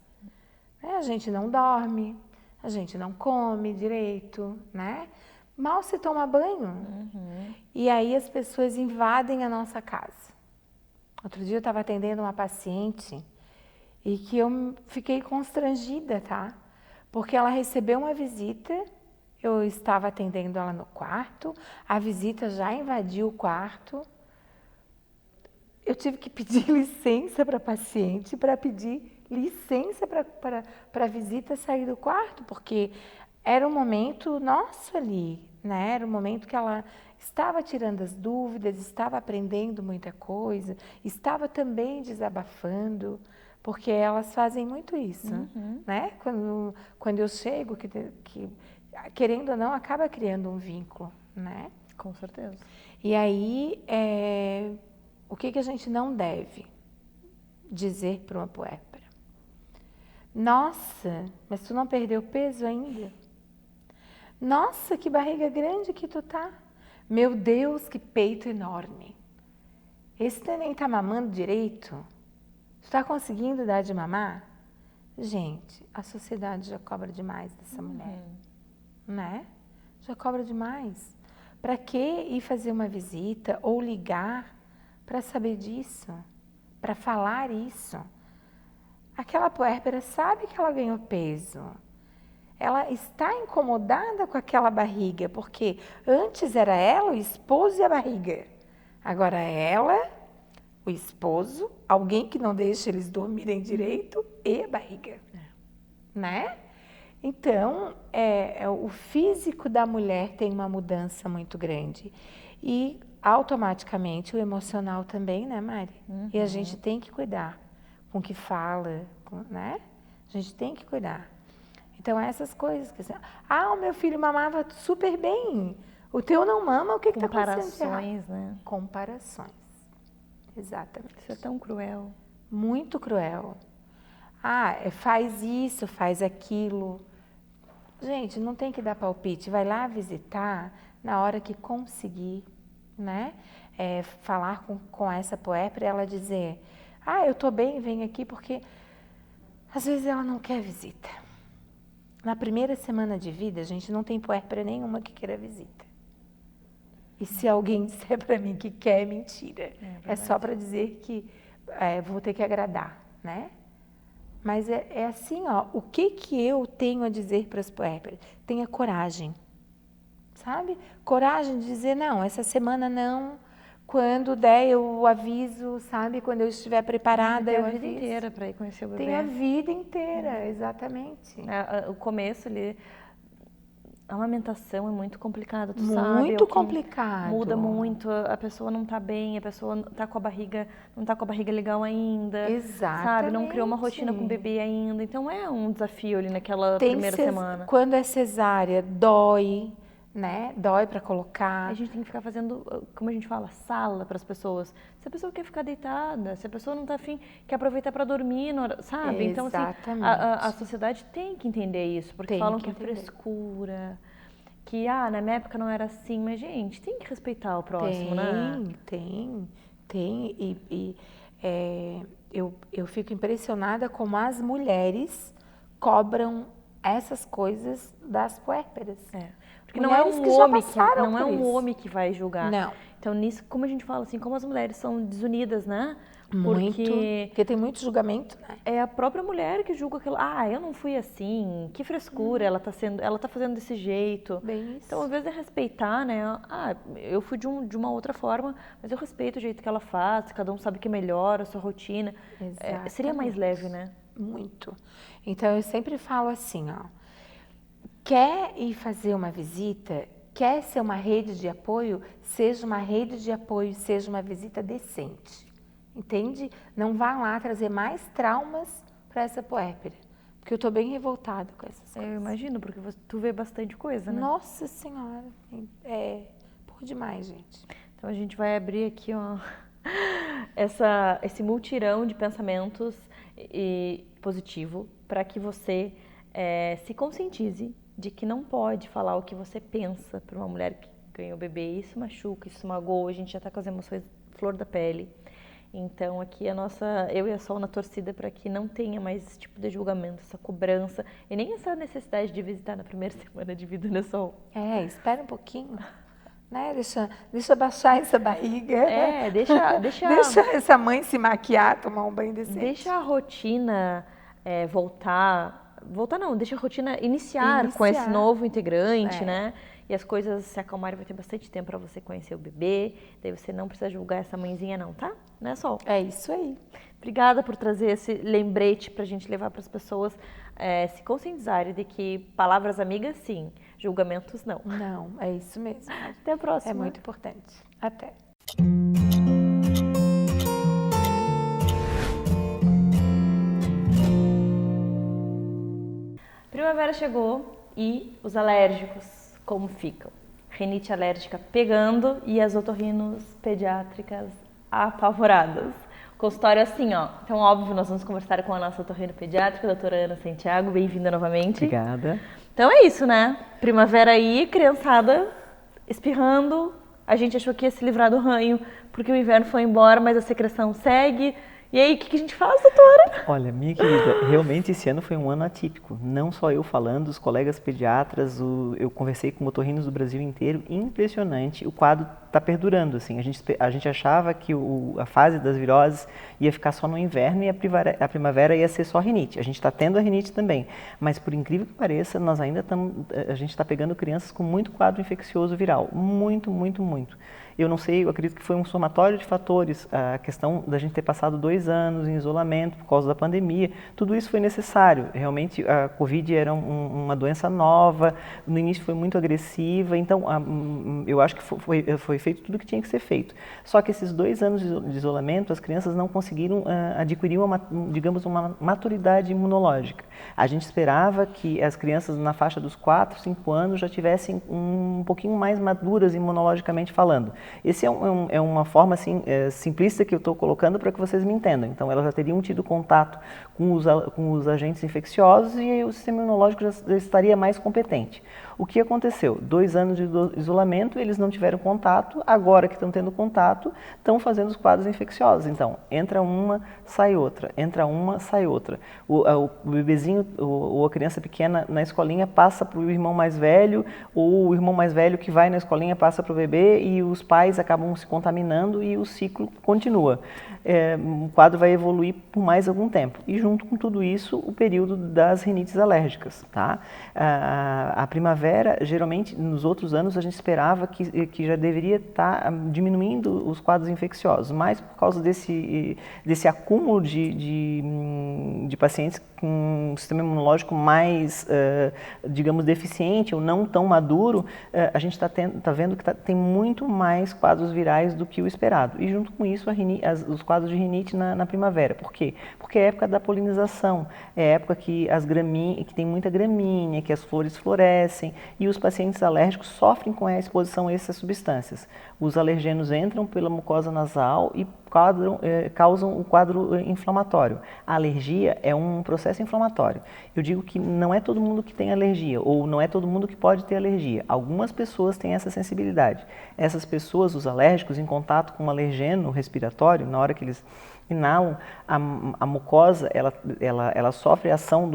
A gente não dorme, a gente não come direito, né? Mal se toma banho. E aí as pessoas invadem a nossa casa. Outro dia eu estava atendendo uma paciente e que eu fiquei constrangida, tá? Porque ela recebeu uma visita, eu estava atendendo ela no quarto, a visita já invadiu o quarto. Eu tive que pedir licença para a paciente, para pedir licença para a visita sair do quarto, porque era um momento nosso ali, né? Era um momento que ela estava tirando as dúvidas, estava aprendendo muita coisa, estava também desabafando, porque elas fazem muito isso, né? Quando eu chego, que querendo ou não, acaba criando um vínculo, né? Com certeza. E aí, o que a gente não deve dizer para uma puérpera? Nossa, mas tu não perdeu peso ainda? Nossa, que barriga grande que tu tá. Meu Deus, que peito enorme. Esse neném tá mamando direito? Tu tá conseguindo dar de mamar? Gente, a sociedade já cobra demais dessa mulher, né? Já cobra demais. Para que ir fazer uma visita ou ligar para saber disso? Para falar isso? Aquela puérpera sabe que ela ganhou peso. Ela está incomodada com aquela barriga, porque antes era ela, o esposo e a barriga. Agora ela, o esposo, alguém que não deixa eles dormirem direito e a barriga, né? Então, o físico da mulher tem uma mudança muito grande. E automaticamente o emocional também, né, Mari? E a gente tem que cuidar com o que fala, né? A gente tem que cuidar. Então, essas coisas que assim, o meu filho mamava super bem, o teu não mama, o que está acontecendo? Comparações, né? Comparações, exatamente. Isso é tão cruel. Muito cruel. Faz isso, faz aquilo. Gente, não tem que dar palpite, vai lá visitar na hora que conseguir, né? Falar com essa puérpera e ela dizer, eu tô bem, vem aqui, porque às vezes ela não quer visita. Na primeira semana de vida, a gente não tem puérpera nenhuma que queira visita. E se alguém disser para mim que quer, é mentira. É só para dizer que vou ter que agradar, né? Mas é assim, ó, o que eu tenho a dizer para as puérperas? Tenha coragem, sabe? Coragem de dizer, não, essa semana não, quando der eu aviso, sabe? Quando eu estiver preparada, eu aviso. Tem a vida inteira para ir conhecer o bebê. Tem a vida inteira, exatamente. O começo ali, A amamentação é muito complicada, tu sabe? Muito o que complicado. Muda muito, a pessoa não tá bem, a pessoa não tá com a barriga legal ainda. Exatamente. Sabe? Não criou uma rotina com o bebê ainda. Então é um desafio ali naquela primeira semana. Quando é cesárea, dói, né? Dói para colocar. A gente tem que ficar fazendo, como a gente fala, sala para as pessoas. Se a pessoa quer ficar deitada, se a pessoa não tá afim, quer aproveitar para dormir, sabe? Então, assim, a sociedade tem que entender isso, porque falam que é frescura, que, na minha época não era assim, mas, gente, tem que respeitar o próximo, né? Tem. Eu fico impressionada como as mulheres cobram essas coisas das puérperas. Porque não é um homem que vai julgar. Não. Então, nisso, como a gente fala assim, como as mulheres são desunidas, né? Porque tem muito julgamento, né? É a própria mulher que julga aquilo. Eu não fui assim, que frescura, ela tá fazendo desse jeito. Bem isso. Então, às vezes é respeitar, né? Eu fui de uma outra forma, mas eu respeito o jeito que ela faz, cada um sabe que é melhor, a sua rotina. Seria mais leve, né? Muito. Então, eu sempre falo assim, quer ir fazer uma visita, quer ser uma rede de apoio, seja uma rede de apoio, seja uma visita decente. Entende? Não vá lá trazer mais traumas para essa puérpera. Porque eu estou bem revoltada com essas coisas. Eu imagino, porque tu vê bastante coisa, né? Nossa Senhora. Por demais, gente. Então a gente vai abrir aqui, esse multirão de pensamentos positivo para que você se conscientize de que não pode falar o que você pensa para uma mulher que ganhou o bebê. Isso machuca, isso magoa, a gente já está com as emoções flor da pele. Então aqui eu e a Sol na torcida para que não tenha mais esse tipo de julgamento, essa cobrança e nem essa necessidade de visitar na primeira semana de vida, né, Sol? Espera um pouquinho, né? Deixa baixar essa barriga. Deixa essa mãe se maquiar, tomar um banho decente. Deixa a rotina deixa a rotina iniciar com esse novo integrante, né? E as coisas se acalmarem, vai ter bastante tempo para você conhecer o bebê, daí você não precisa julgar essa mãezinha não, tá? Né, Sol? É isso aí. Obrigada por trazer esse lembrete pra gente levar para as pessoas se conscientizarem de que palavras amigas, sim, julgamentos, não. Não, é isso mesmo. Até a próxima. É muito importante. Até. Primavera chegou e os alérgicos, como ficam? Rinite alérgica pegando e as otorrinos pediátricas apavoradas. Consultório assim, Então, óbvio, nós vamos conversar com a nossa otorrino pediátrica, a doutora Ana Santiago. Bem-vinda novamente. Obrigada. Então é isso, né? Primavera aí, criançada espirrando. A gente achou que ia se livrar do ranho, porque o inverno foi embora, mas a secreção segue. E aí, o que a gente faz, doutora? Olha, minha querida, realmente esse ano foi um ano atípico. Não só eu falando, os colegas pediatras, eu conversei com otorrinos do Brasil inteiro, impressionante. O quadro está perdurando, assim. A gente achava que a fase das viroses ia ficar só no inverno e a primavera ia ser só rinite. A gente está tendo a rinite também, mas por incrível que pareça, a gente está pegando crianças com muito quadro infeccioso viral. Muito, muito, muito. Eu não sei, eu acredito que foi um somatório de fatores, a questão da gente ter passado 2 anos em isolamento por causa da pandemia, tudo isso foi necessário. Realmente a Covid era uma doença nova, no início foi muito agressiva, então eu acho que foi feito tudo o que tinha que ser feito. Só que esses 2 anos de isolamento, as crianças não conseguiram adquirir uma maturidade imunológica. A gente esperava que as crianças na faixa dos 4, 5 anos já tivessem um pouquinho mais maduras imunologicamente falando. Essa é uma forma assim, simplista que eu estou colocando para que vocês me entendam. Então, elas já teriam tido contato com os agentes infecciosos e aí o sistema imunológico já estaria mais competente. O que aconteceu? 2 anos de isolamento, eles não tiveram contato, agora que estão tendo contato, estão fazendo os quadros infecciosos. Então, entra uma, sai outra, entra uma, sai outra. O bebezinho ou a criança pequena na escolinha passa para o irmão mais velho, ou o irmão mais velho que vai na escolinha passa para o bebê e os pais pais acabam se contaminando e o ciclo continua. O quadro vai evoluir por mais algum tempo. E junto com tudo isso, o período das rinites alérgicas, tá? A primavera, geralmente, nos outros anos, a gente esperava que já deveria estar diminuindo os quadros infecciosos, mas por causa desse acúmulo de pacientes com um sistema imunológico mais, digamos, deficiente ou não tão maduro, a gente está vendo que tem muito mais quadros virais do que o esperado. E junto com isso, os quadros de rinite na primavera. Por quê? Porque é época da polinização, é época que que tem muita gramínea, que as flores florescem e os pacientes alérgicos sofrem com a exposição a essas substâncias. Os alergenos entram pela mucosa nasal e causam um quadro inflamatório. A alergia é um processo inflamatório. Eu digo que não é todo mundo que tem alergia, ou não é todo mundo que pode ter alergia. Algumas pessoas têm essa sensibilidade. Essas pessoas, os alérgicos, em contato com um alergeno respiratório, na hora que eles inalam, a mucosa ela sofre a ação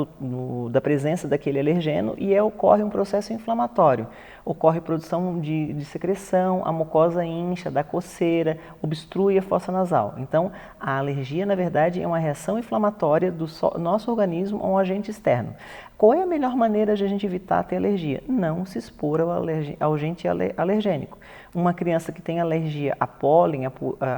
da presença daquele alergeno e ocorre um processo inflamatório. Ocorre produção de secreção, a mucosa incha, dá coceira, obstrui a fossa nasal. Então, a alergia, na verdade, é uma reação inflamatória do nosso organismo a um agente externo. Qual é a melhor maneira de a gente evitar ter alergia? Não se expor ao agente alergênico. Uma criança que tem alergia a pólen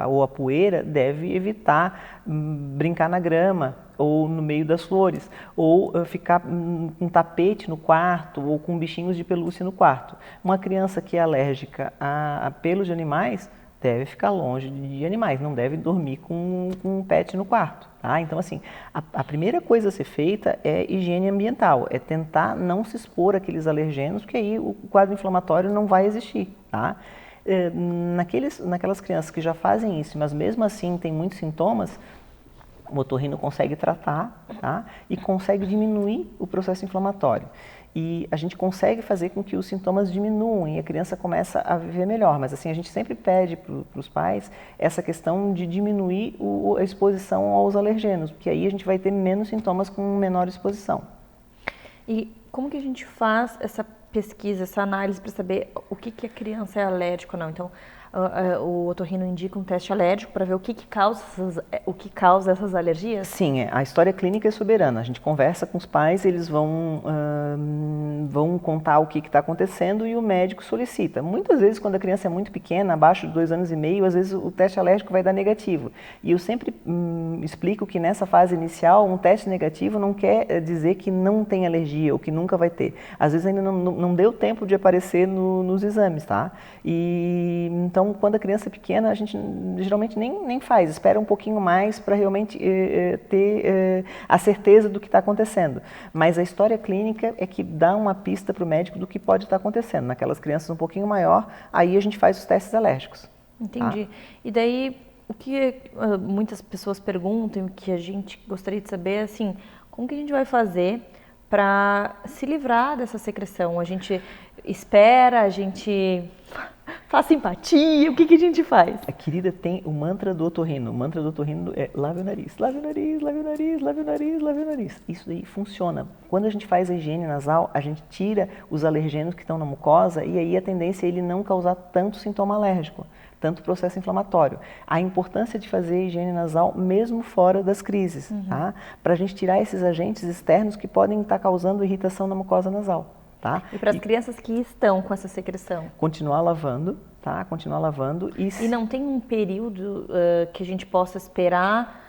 ou a poeira deve evitar brincar na grama ou no meio das flores, ou ficar com tapete no quarto ou com bichinhos de pelúcia no quarto. Uma criança que é alérgica a pelos de animais deve ficar longe de animais, não deve dormir com um pet no quarto. Tá? Então, assim, a primeira coisa a ser feita é higiene ambiental, é tentar não se expor àqueles alergenos, porque aí o quadro inflamatório não vai existir. Tá? Naquelas crianças que já fazem isso, mas mesmo assim tem muitos sintomas, o otorrino consegue tratar, tá? E consegue diminuir o processo inflamatório. E a gente consegue fazer com que os sintomas diminuam e a criança começa a viver melhor. Mas assim, a gente sempre pede para os pais essa questão de diminuir a exposição aos alergenos, porque aí a gente vai ter menos sintomas com menor exposição. E como que a gente faz essa pesquisa, essa análise para saber o que a criança é alérgica ou não? Então, o otorrino indica um teste alérgico para ver o que causa essas alergias? Sim, a história clínica é soberana. A gente conversa com os pais, eles vão contar o que está acontecendo e o médico solicita. Muitas vezes, quando a criança é muito pequena, abaixo de 2 anos e meio, às vezes o teste alérgico vai dar negativo. E eu sempre explico que nessa fase inicial, um teste negativo não quer dizer que não tem alergia ou que nunca vai ter. Às vezes ainda não deu tempo de aparecer nos exames, tá? E então, quando a criança é pequena, a gente geralmente nem faz, espera um pouquinho mais para realmente ter a certeza do que está acontecendo. Mas a história clínica é que dá uma pista para o médico do que pode estar acontecendo. Naquelas crianças um pouquinho maior, aí a gente faz os testes alérgicos. Entendi. Tá? E daí, o que muitas pessoas perguntam, que a gente gostaria de saber, assim, como que a gente vai fazer para se livrar dessa secreção? A gente espera, a gente faz simpatia, o que a gente faz? A querida tem o mantra do otorrino. O mantra do otorrino é lave o nariz, lave o nariz, lave o nariz, lave o nariz, lave o nariz. Isso daí funciona. Quando a gente faz a higiene nasal, a gente tira os alergenos que estão na mucosa e aí a tendência é ele não causar tanto sintoma alérgico, tanto processo inflamatório. A importância de fazer a higiene nasal mesmo fora das crises, tá? Para a gente tirar esses agentes externos que podem estar causando irritação na mucosa nasal. Tá? E para as crianças que estão com essa secreção? Continuar lavando, tá? Continuar lavando. E não tem um período que a gente possa esperar?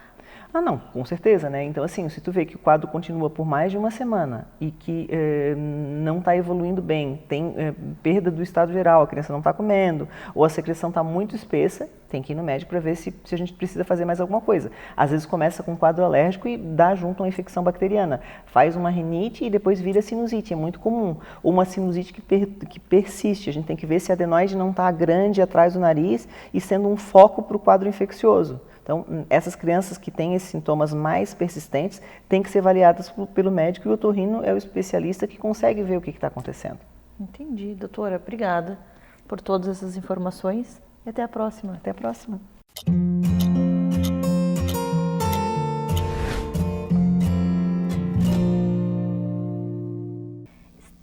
Ah, não, com certeza, né? Então, assim, se tu vê que o quadro continua por mais de uma semana e que não está evoluindo bem, tem perda do estado geral, a criança não está comendo, ou a secreção está muito espessa, tem que ir no médico para ver se a gente precisa fazer mais alguma coisa. Às vezes começa com um quadro alérgico e dá junto uma infecção bacteriana. Faz uma rinite e depois vira sinusite, é muito comum. Ou uma sinusite que persiste, a gente tem que ver se a adenoide não está grande atrás do nariz e sendo um foco para o quadro infeccioso. Então, essas crianças que têm esses sintomas mais persistentes têm que ser avaliadas pelo médico e o otorrino é o especialista que consegue ver o que está acontecendo. Entendi, doutora. Obrigada por todas essas informações e até a próxima. Até a próxima.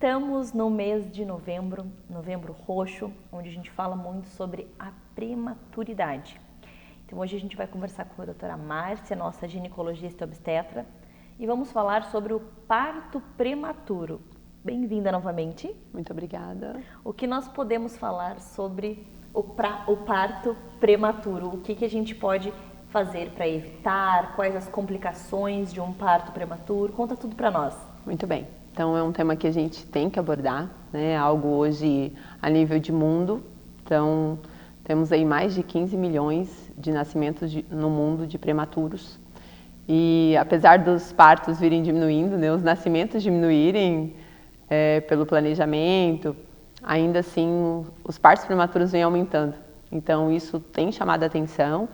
Estamos no mês de novembro, novembro roxo, onde a gente fala muito sobre a prematuridade. Então hoje a gente vai conversar com a doutora Márcia, nossa ginecologista e obstetra, e vamos falar sobre o parto prematuro. Bem-vinda novamente. Muito obrigada. O que nós podemos falar sobre o parto prematuro? O que a gente pode fazer para evitar? Quais as complicações de um parto prematuro? Conta tudo para nós. Muito bem. Então, é um tema que a gente tem que abordar, né? Algo hoje a nível de mundo. Então, temos aí mais de 15 milhões de nascimentos no mundo de prematuros. E apesar dos partos virem diminuindo, né? Os nascimentos diminuírem pelo planejamento, ainda assim os partos prematuros vêm aumentando. Então, isso tem chamado a atenção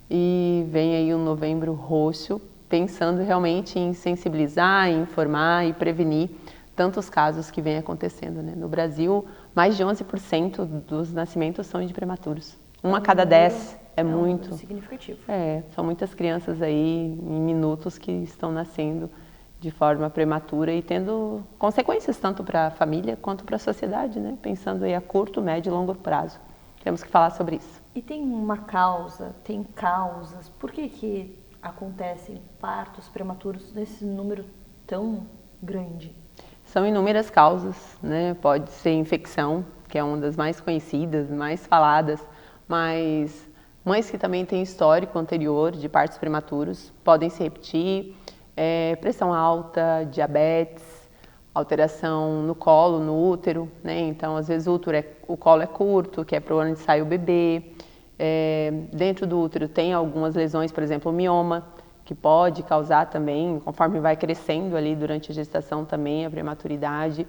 e vem aí o Novembro Roxo, pensando realmente em sensibilizar, em informar e prevenir tantos casos que vêm acontecendo, né? No Brasil, mais de 11% dos nascimentos são de prematuros. Uma a cada 10 é muito. Significativo. São muitas crianças aí em minutos que estão nascendo de forma prematura e tendo consequências tanto para a família quanto para a sociedade, né? Pensando aí a curto, médio e longo prazo. Temos que falar sobre isso. E tem uma causa, tem causas, por que acontecem partos prematuros nesse número tão grande? São inúmeras causas, né? Pode ser infecção, que é uma das mais conhecidas, mais faladas, mas mães que também têm histórico anterior de partos prematuros podem se repetir, pressão alta, diabetes, alteração no colo, no útero, né? Então, às vezes o colo é curto, que é para onde sai o bebê. Dentro do útero tem algumas lesões, por exemplo, o mioma, que pode causar também, conforme vai crescendo ali durante a gestação também, a prematuridade.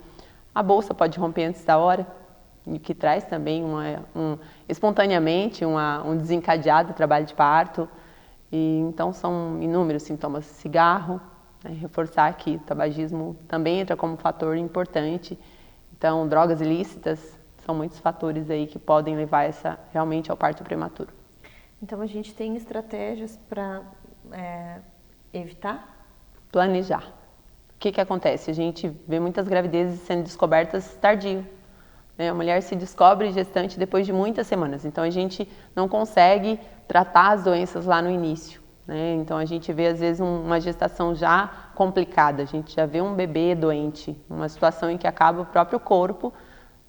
A bolsa pode romper antes da hora, o que traz também espontaneamente um desencadeado trabalho de parto. E, então são inúmeros sintomas. Cigarro, né? Reforçar que o tabagismo também entra como fator importante. Então, drogas ilícitas, são muitos fatores aí que podem levar realmente ao parto prematuro. Então a gente tem estratégias para evitar? Planejar. O que acontece? A gente vê muitas gravidezes sendo descobertas tardio. A mulher se descobre gestante depois de muitas semanas. Então a gente não consegue tratar as doenças lá no início, né? Então a gente vê às vezes uma gestação já complicada. A gente já vê um bebê doente, uma situação em que acaba o próprio corpo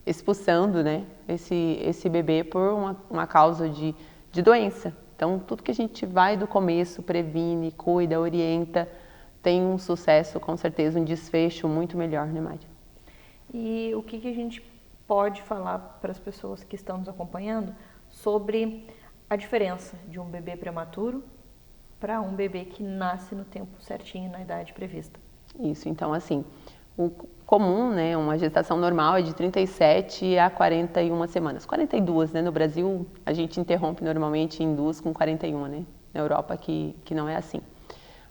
expulsando, né, esse bebê por uma causa de doença. Então, tudo que a gente vai do começo, previne, cuida, orienta, tem um sucesso, com certeza, um desfecho muito melhor, né, Mária? E o que a gente pode falar para as pessoas que estão nos acompanhando sobre a diferença de um bebê prematuro para um bebê que nasce no tempo certinho, na idade prevista? Isso, então, assim, o comum, né, uma gestação normal é de 37 a 41 semanas. 42, né? No Brasil, a gente interrompe normalmente em 2 com 41, né? Na Europa, que não é assim.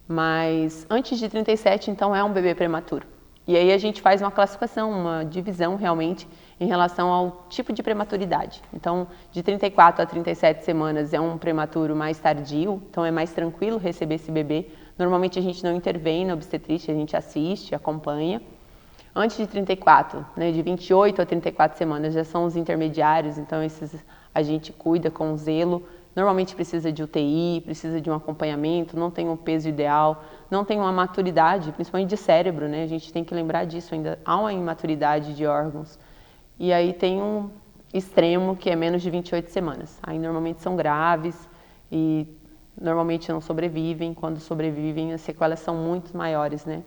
Mas antes de 37, então, é um bebê prematuro. E aí a gente faz uma classificação, uma divisão realmente em relação ao tipo de prematuridade. Então, de 34 a 37 semanas é um prematuro mais tardio, então é mais tranquilo receber esse bebê. Normalmente a gente não intervém na obstetrícia, a gente assiste, acompanha. Antes de 34, né, de 28 a 34 semanas já são os intermediários, então esses a gente cuida com zelo. Normalmente precisa de UTI, precisa de um acompanhamento, não tem um peso ideal, não tem uma maturidade, principalmente de cérebro, né? A gente tem que lembrar disso, ainda há uma imaturidade de órgãos. E aí tem um extremo que é menos de 28 semanas. Aí normalmente são graves e normalmente não sobrevivem. Quando sobrevivem, as sequelas são muito maiores, né?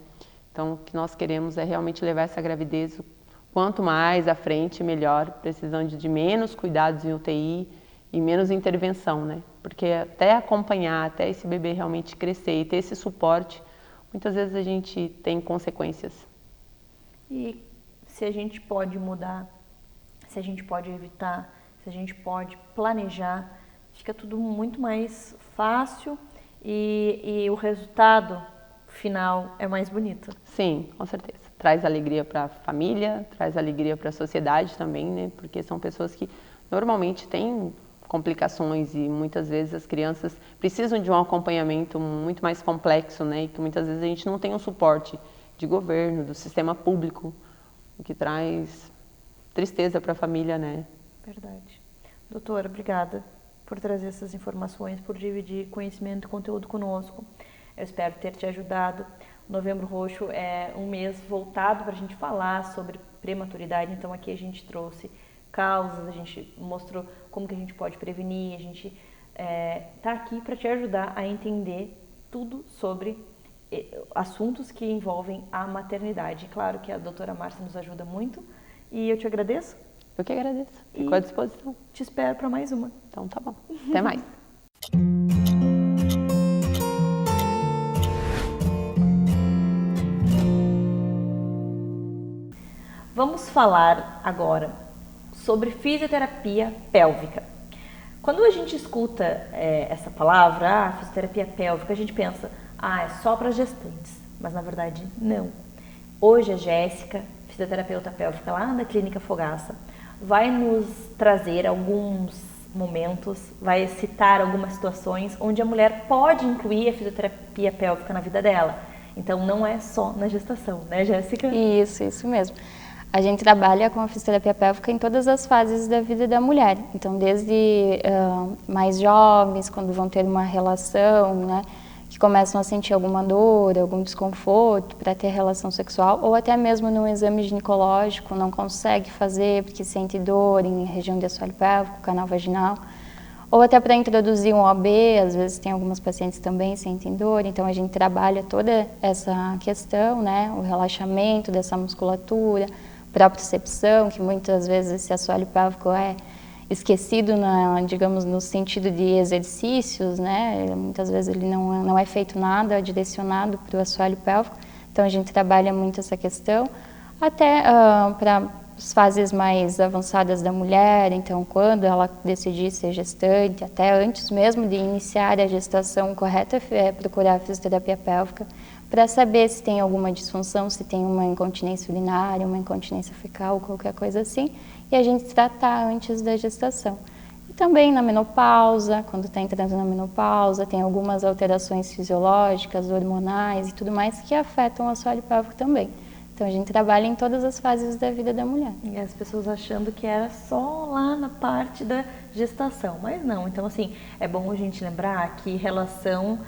Então, o que nós queremos é realmente levar essa gravidez, quanto mais à frente, melhor, precisando de menos cuidados em UTI e menos intervenção, né? Porque até acompanhar, até esse bebê realmente crescer e ter esse suporte, muitas vezes a gente tem consequências. E se a gente pode mudar, se a gente pode evitar, se a gente pode planejar, fica tudo muito mais fácil e o resultado final é mais bonito. Sim, com certeza. Traz alegria para a família, traz alegria para a sociedade também, né? Porque são pessoas que normalmente têm complicações e muitas vezes as crianças precisam de um acompanhamento muito mais complexo, né? E que muitas vezes a gente não tem um suporte de governo, do sistema público. o que traz tristeza para a família, né? Verdade. Doutora, obrigada por trazer essas informações, por dividir conhecimento e conteúdo conosco. Eu espero ter te ajudado. O Novembro Roxo é um mês voltado para a gente falar sobre prematuridade, então aqui a gente trouxe causas, a gente mostrou como que a gente pode prevenir, a gente está aqui para te ajudar a entender tudo sobre assuntos que envolvem a maternidade. Claro que a doutora Márcia nos ajuda muito e eu te agradeço. Eu que agradeço. Fico à disposição. Te espero para mais uma. Então tá bom. Até mais. Vamos falar agora sobre fisioterapia pélvica. Quando a gente escuta essa palavra, fisioterapia pélvica, a gente pensa, é só para gestantes. Mas na verdade, não. Hoje a Jéssica, fisioterapeuta pélvica lá da Clínica Fogaça, vai nos trazer alguns momentos, vai citar algumas situações onde a mulher pode incluir a fisioterapia pélvica na vida dela. Então não é só na gestação, né, Jéssica? Isso mesmo. A gente trabalha com a fisioterapia pélvica em todas as fases da vida da mulher. Então, desde mais jovens, quando vão ter uma relação, né, que começam a sentir alguma dor, algum desconforto para ter relação sexual, ou até mesmo no exame ginecológico, não consegue fazer porque sente dor em região de assoalho pélvico, canal vaginal, ou até para introduzir um OB, às vezes tem algumas pacientes também sentem dor, então a gente trabalha toda essa questão, né, o relaxamento dessa musculatura, propriocepção, que muitas vezes esse assoalho pélvico é esquecido, digamos, no sentido de exercícios, né? Muitas vezes ele não é feito nada direcionado para o assoalho pélvico, então a gente trabalha muito essa questão, até para as fases mais avançadas da mulher, então quando ela decidir ser gestante, até antes mesmo de iniciar a gestação, correta é procurar a fisioterapia pélvica, para saber se tem alguma disfunção, se tem uma incontinência urinária, uma incontinência fecal, qualquer coisa assim, e a gente tratar antes da gestação. E também na menopausa, quando está entrando na menopausa, tem algumas alterações fisiológicas, hormonais e tudo mais que afetam o assoalho pélvico também. Então a gente trabalha em todas as fases da vida da mulher. E as pessoas achando que era só lá na parte da gestação, mas não. Então assim, é bom a gente lembrar que relação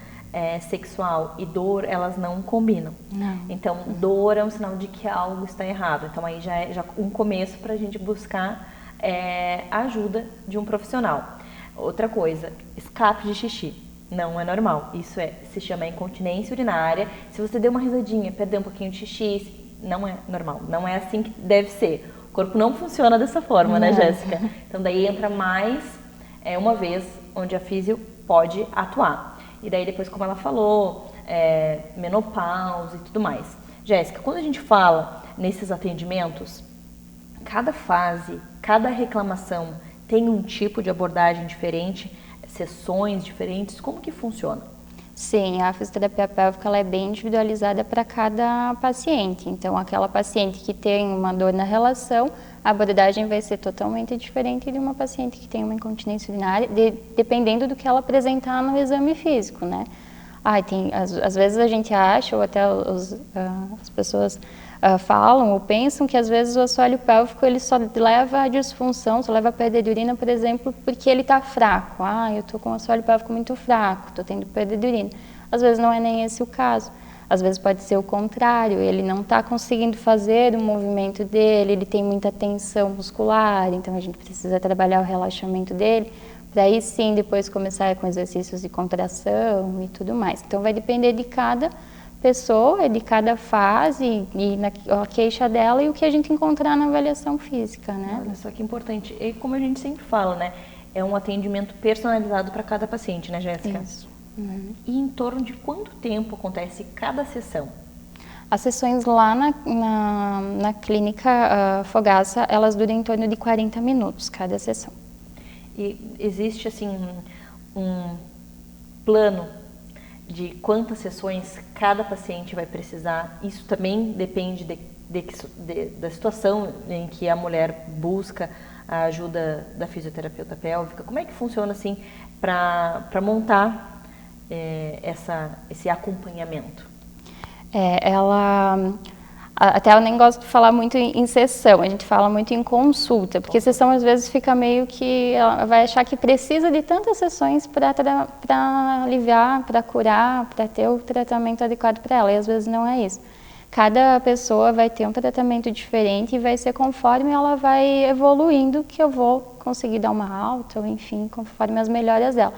sexual e dor, elas não combinam. Não. Então, dor é um sinal de que algo está errado. Então, aí já é um começo para a gente buscar a ajuda de um profissional. Outra coisa, escape de xixi. Não é normal. Isso se chama incontinência urinária. Se você deu uma risadinha, perdeu um pouquinho de xixi, não é normal. Não é assim que deve ser. O corpo não funciona dessa forma, né, Jéssica? Então, daí entra mais uma vez onde a físio pode atuar. E daí depois, como ela falou, menopausa e tudo mais. Jéssica, quando a gente fala nesses atendimentos, cada fase, cada reclamação tem um tipo de abordagem diferente, sessões diferentes, como que funciona? Sim, a fisioterapia pélvica ela é bem individualizada para cada paciente. Então, aquela paciente que tem uma dor na relação, a abordagem vai ser totalmente diferente de uma paciente que tem uma incontinência urinária, dependendo do que ela apresentar no exame físico, né? Às vezes a gente acha, ou até as pessoas falam ou pensam que às vezes o assoalho pélvico ele só leva a disfunção, só leva a perda de urina, por exemplo, porque ele está fraco. Eu estou com o assoalho pélvico muito fraco, estou tendo perda de urina. Às vezes não é nem esse o caso. Às vezes pode ser o contrário, ele não está conseguindo fazer o movimento dele, ele tem muita tensão muscular, então a gente precisa trabalhar o relaxamento dele, para aí sim depois começar com exercícios de contração e tudo mais. Então vai depender de cada pessoa, de cada fase e a queixa dela e o que a gente encontrar na avaliação física, né? Olha só que importante. E como a gente sempre fala, né? É um atendimento personalizado para cada paciente, né, Jéssica? Isso. E em torno de quanto tempo acontece cada sessão? As sessões lá na clínica Fogaça, elas duram em torno de 40 minutos cada sessão. E existe, assim, um plano de quantas sessões cada paciente vai precisar? Isso também depende da situação em que a mulher busca a ajuda da fisioterapeuta pélvica. Como é que funciona, assim, para montar esse acompanhamento? Até eu nem gosto de falar muito em sessão, a gente fala muito em consulta, porque sessão às vezes fica meio que, ela vai achar que precisa de tantas sessões para aliviar, para curar, para ter o tratamento adequado para ela, e às vezes não é isso. Cada pessoa vai ter um tratamento diferente e vai ser conforme ela vai evoluindo que eu vou conseguir dar uma alta, ou enfim, conforme as melhoras dela.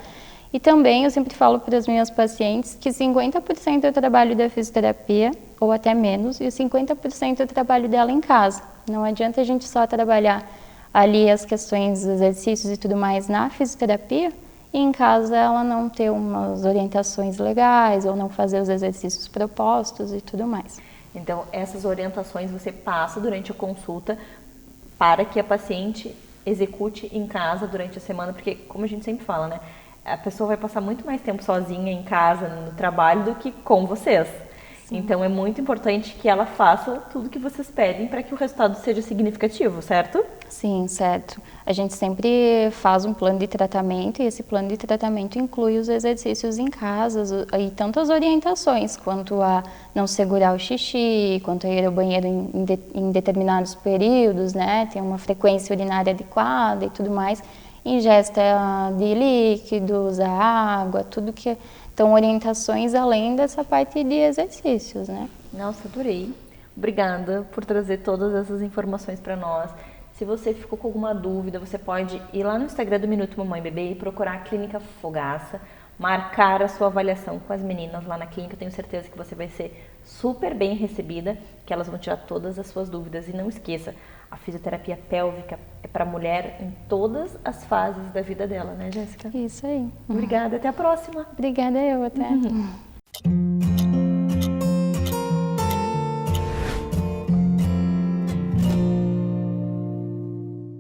E também eu sempre falo para as minhas pacientes que 50% é o trabalho da fisioterapia, ou até menos, e 50% é o trabalho dela em casa. Não adianta a gente só trabalhar ali as questões dos exercícios e tudo mais na fisioterapia, e em casa ela não ter umas orientações legais, ou não fazer os exercícios propostos e tudo mais. Então, essas orientações você passa durante a consulta para que a paciente execute em casa durante a semana, porque, como a gente sempre fala, né? A pessoa vai passar muito mais tempo sozinha em casa, no trabalho, do que com vocês. Sim. Então, é muito importante que ela faça tudo que vocês pedem para que o resultado seja significativo, certo? Sim, certo. A gente sempre faz um plano de tratamento e esse plano de tratamento inclui os exercícios em casa e tanto as orientações quanto a não segurar o xixi, quanto a ir ao banheiro em determinados períodos, né? Tem uma frequência urinária adequada e tudo mais. Ingesta de líquidos, a água, tudo que... Então, orientações além dessa parte de exercícios, né? Nossa, adorei. Obrigada por trazer todas essas informações para nós. Se você ficou com alguma dúvida, você pode ir lá no Instagram do Minuto Mamãe Bebê e procurar a Clínica Fogaça, marcar a sua avaliação com as meninas lá na clínica. Eu tenho certeza que você vai ser super bem recebida, que elas vão tirar todas as suas dúvidas. E não esqueça, a fisioterapia pélvica é para a mulher em todas as fases da vida dela, né, Jéssica? Isso aí. Obrigada, até a próxima. Obrigada eu, até.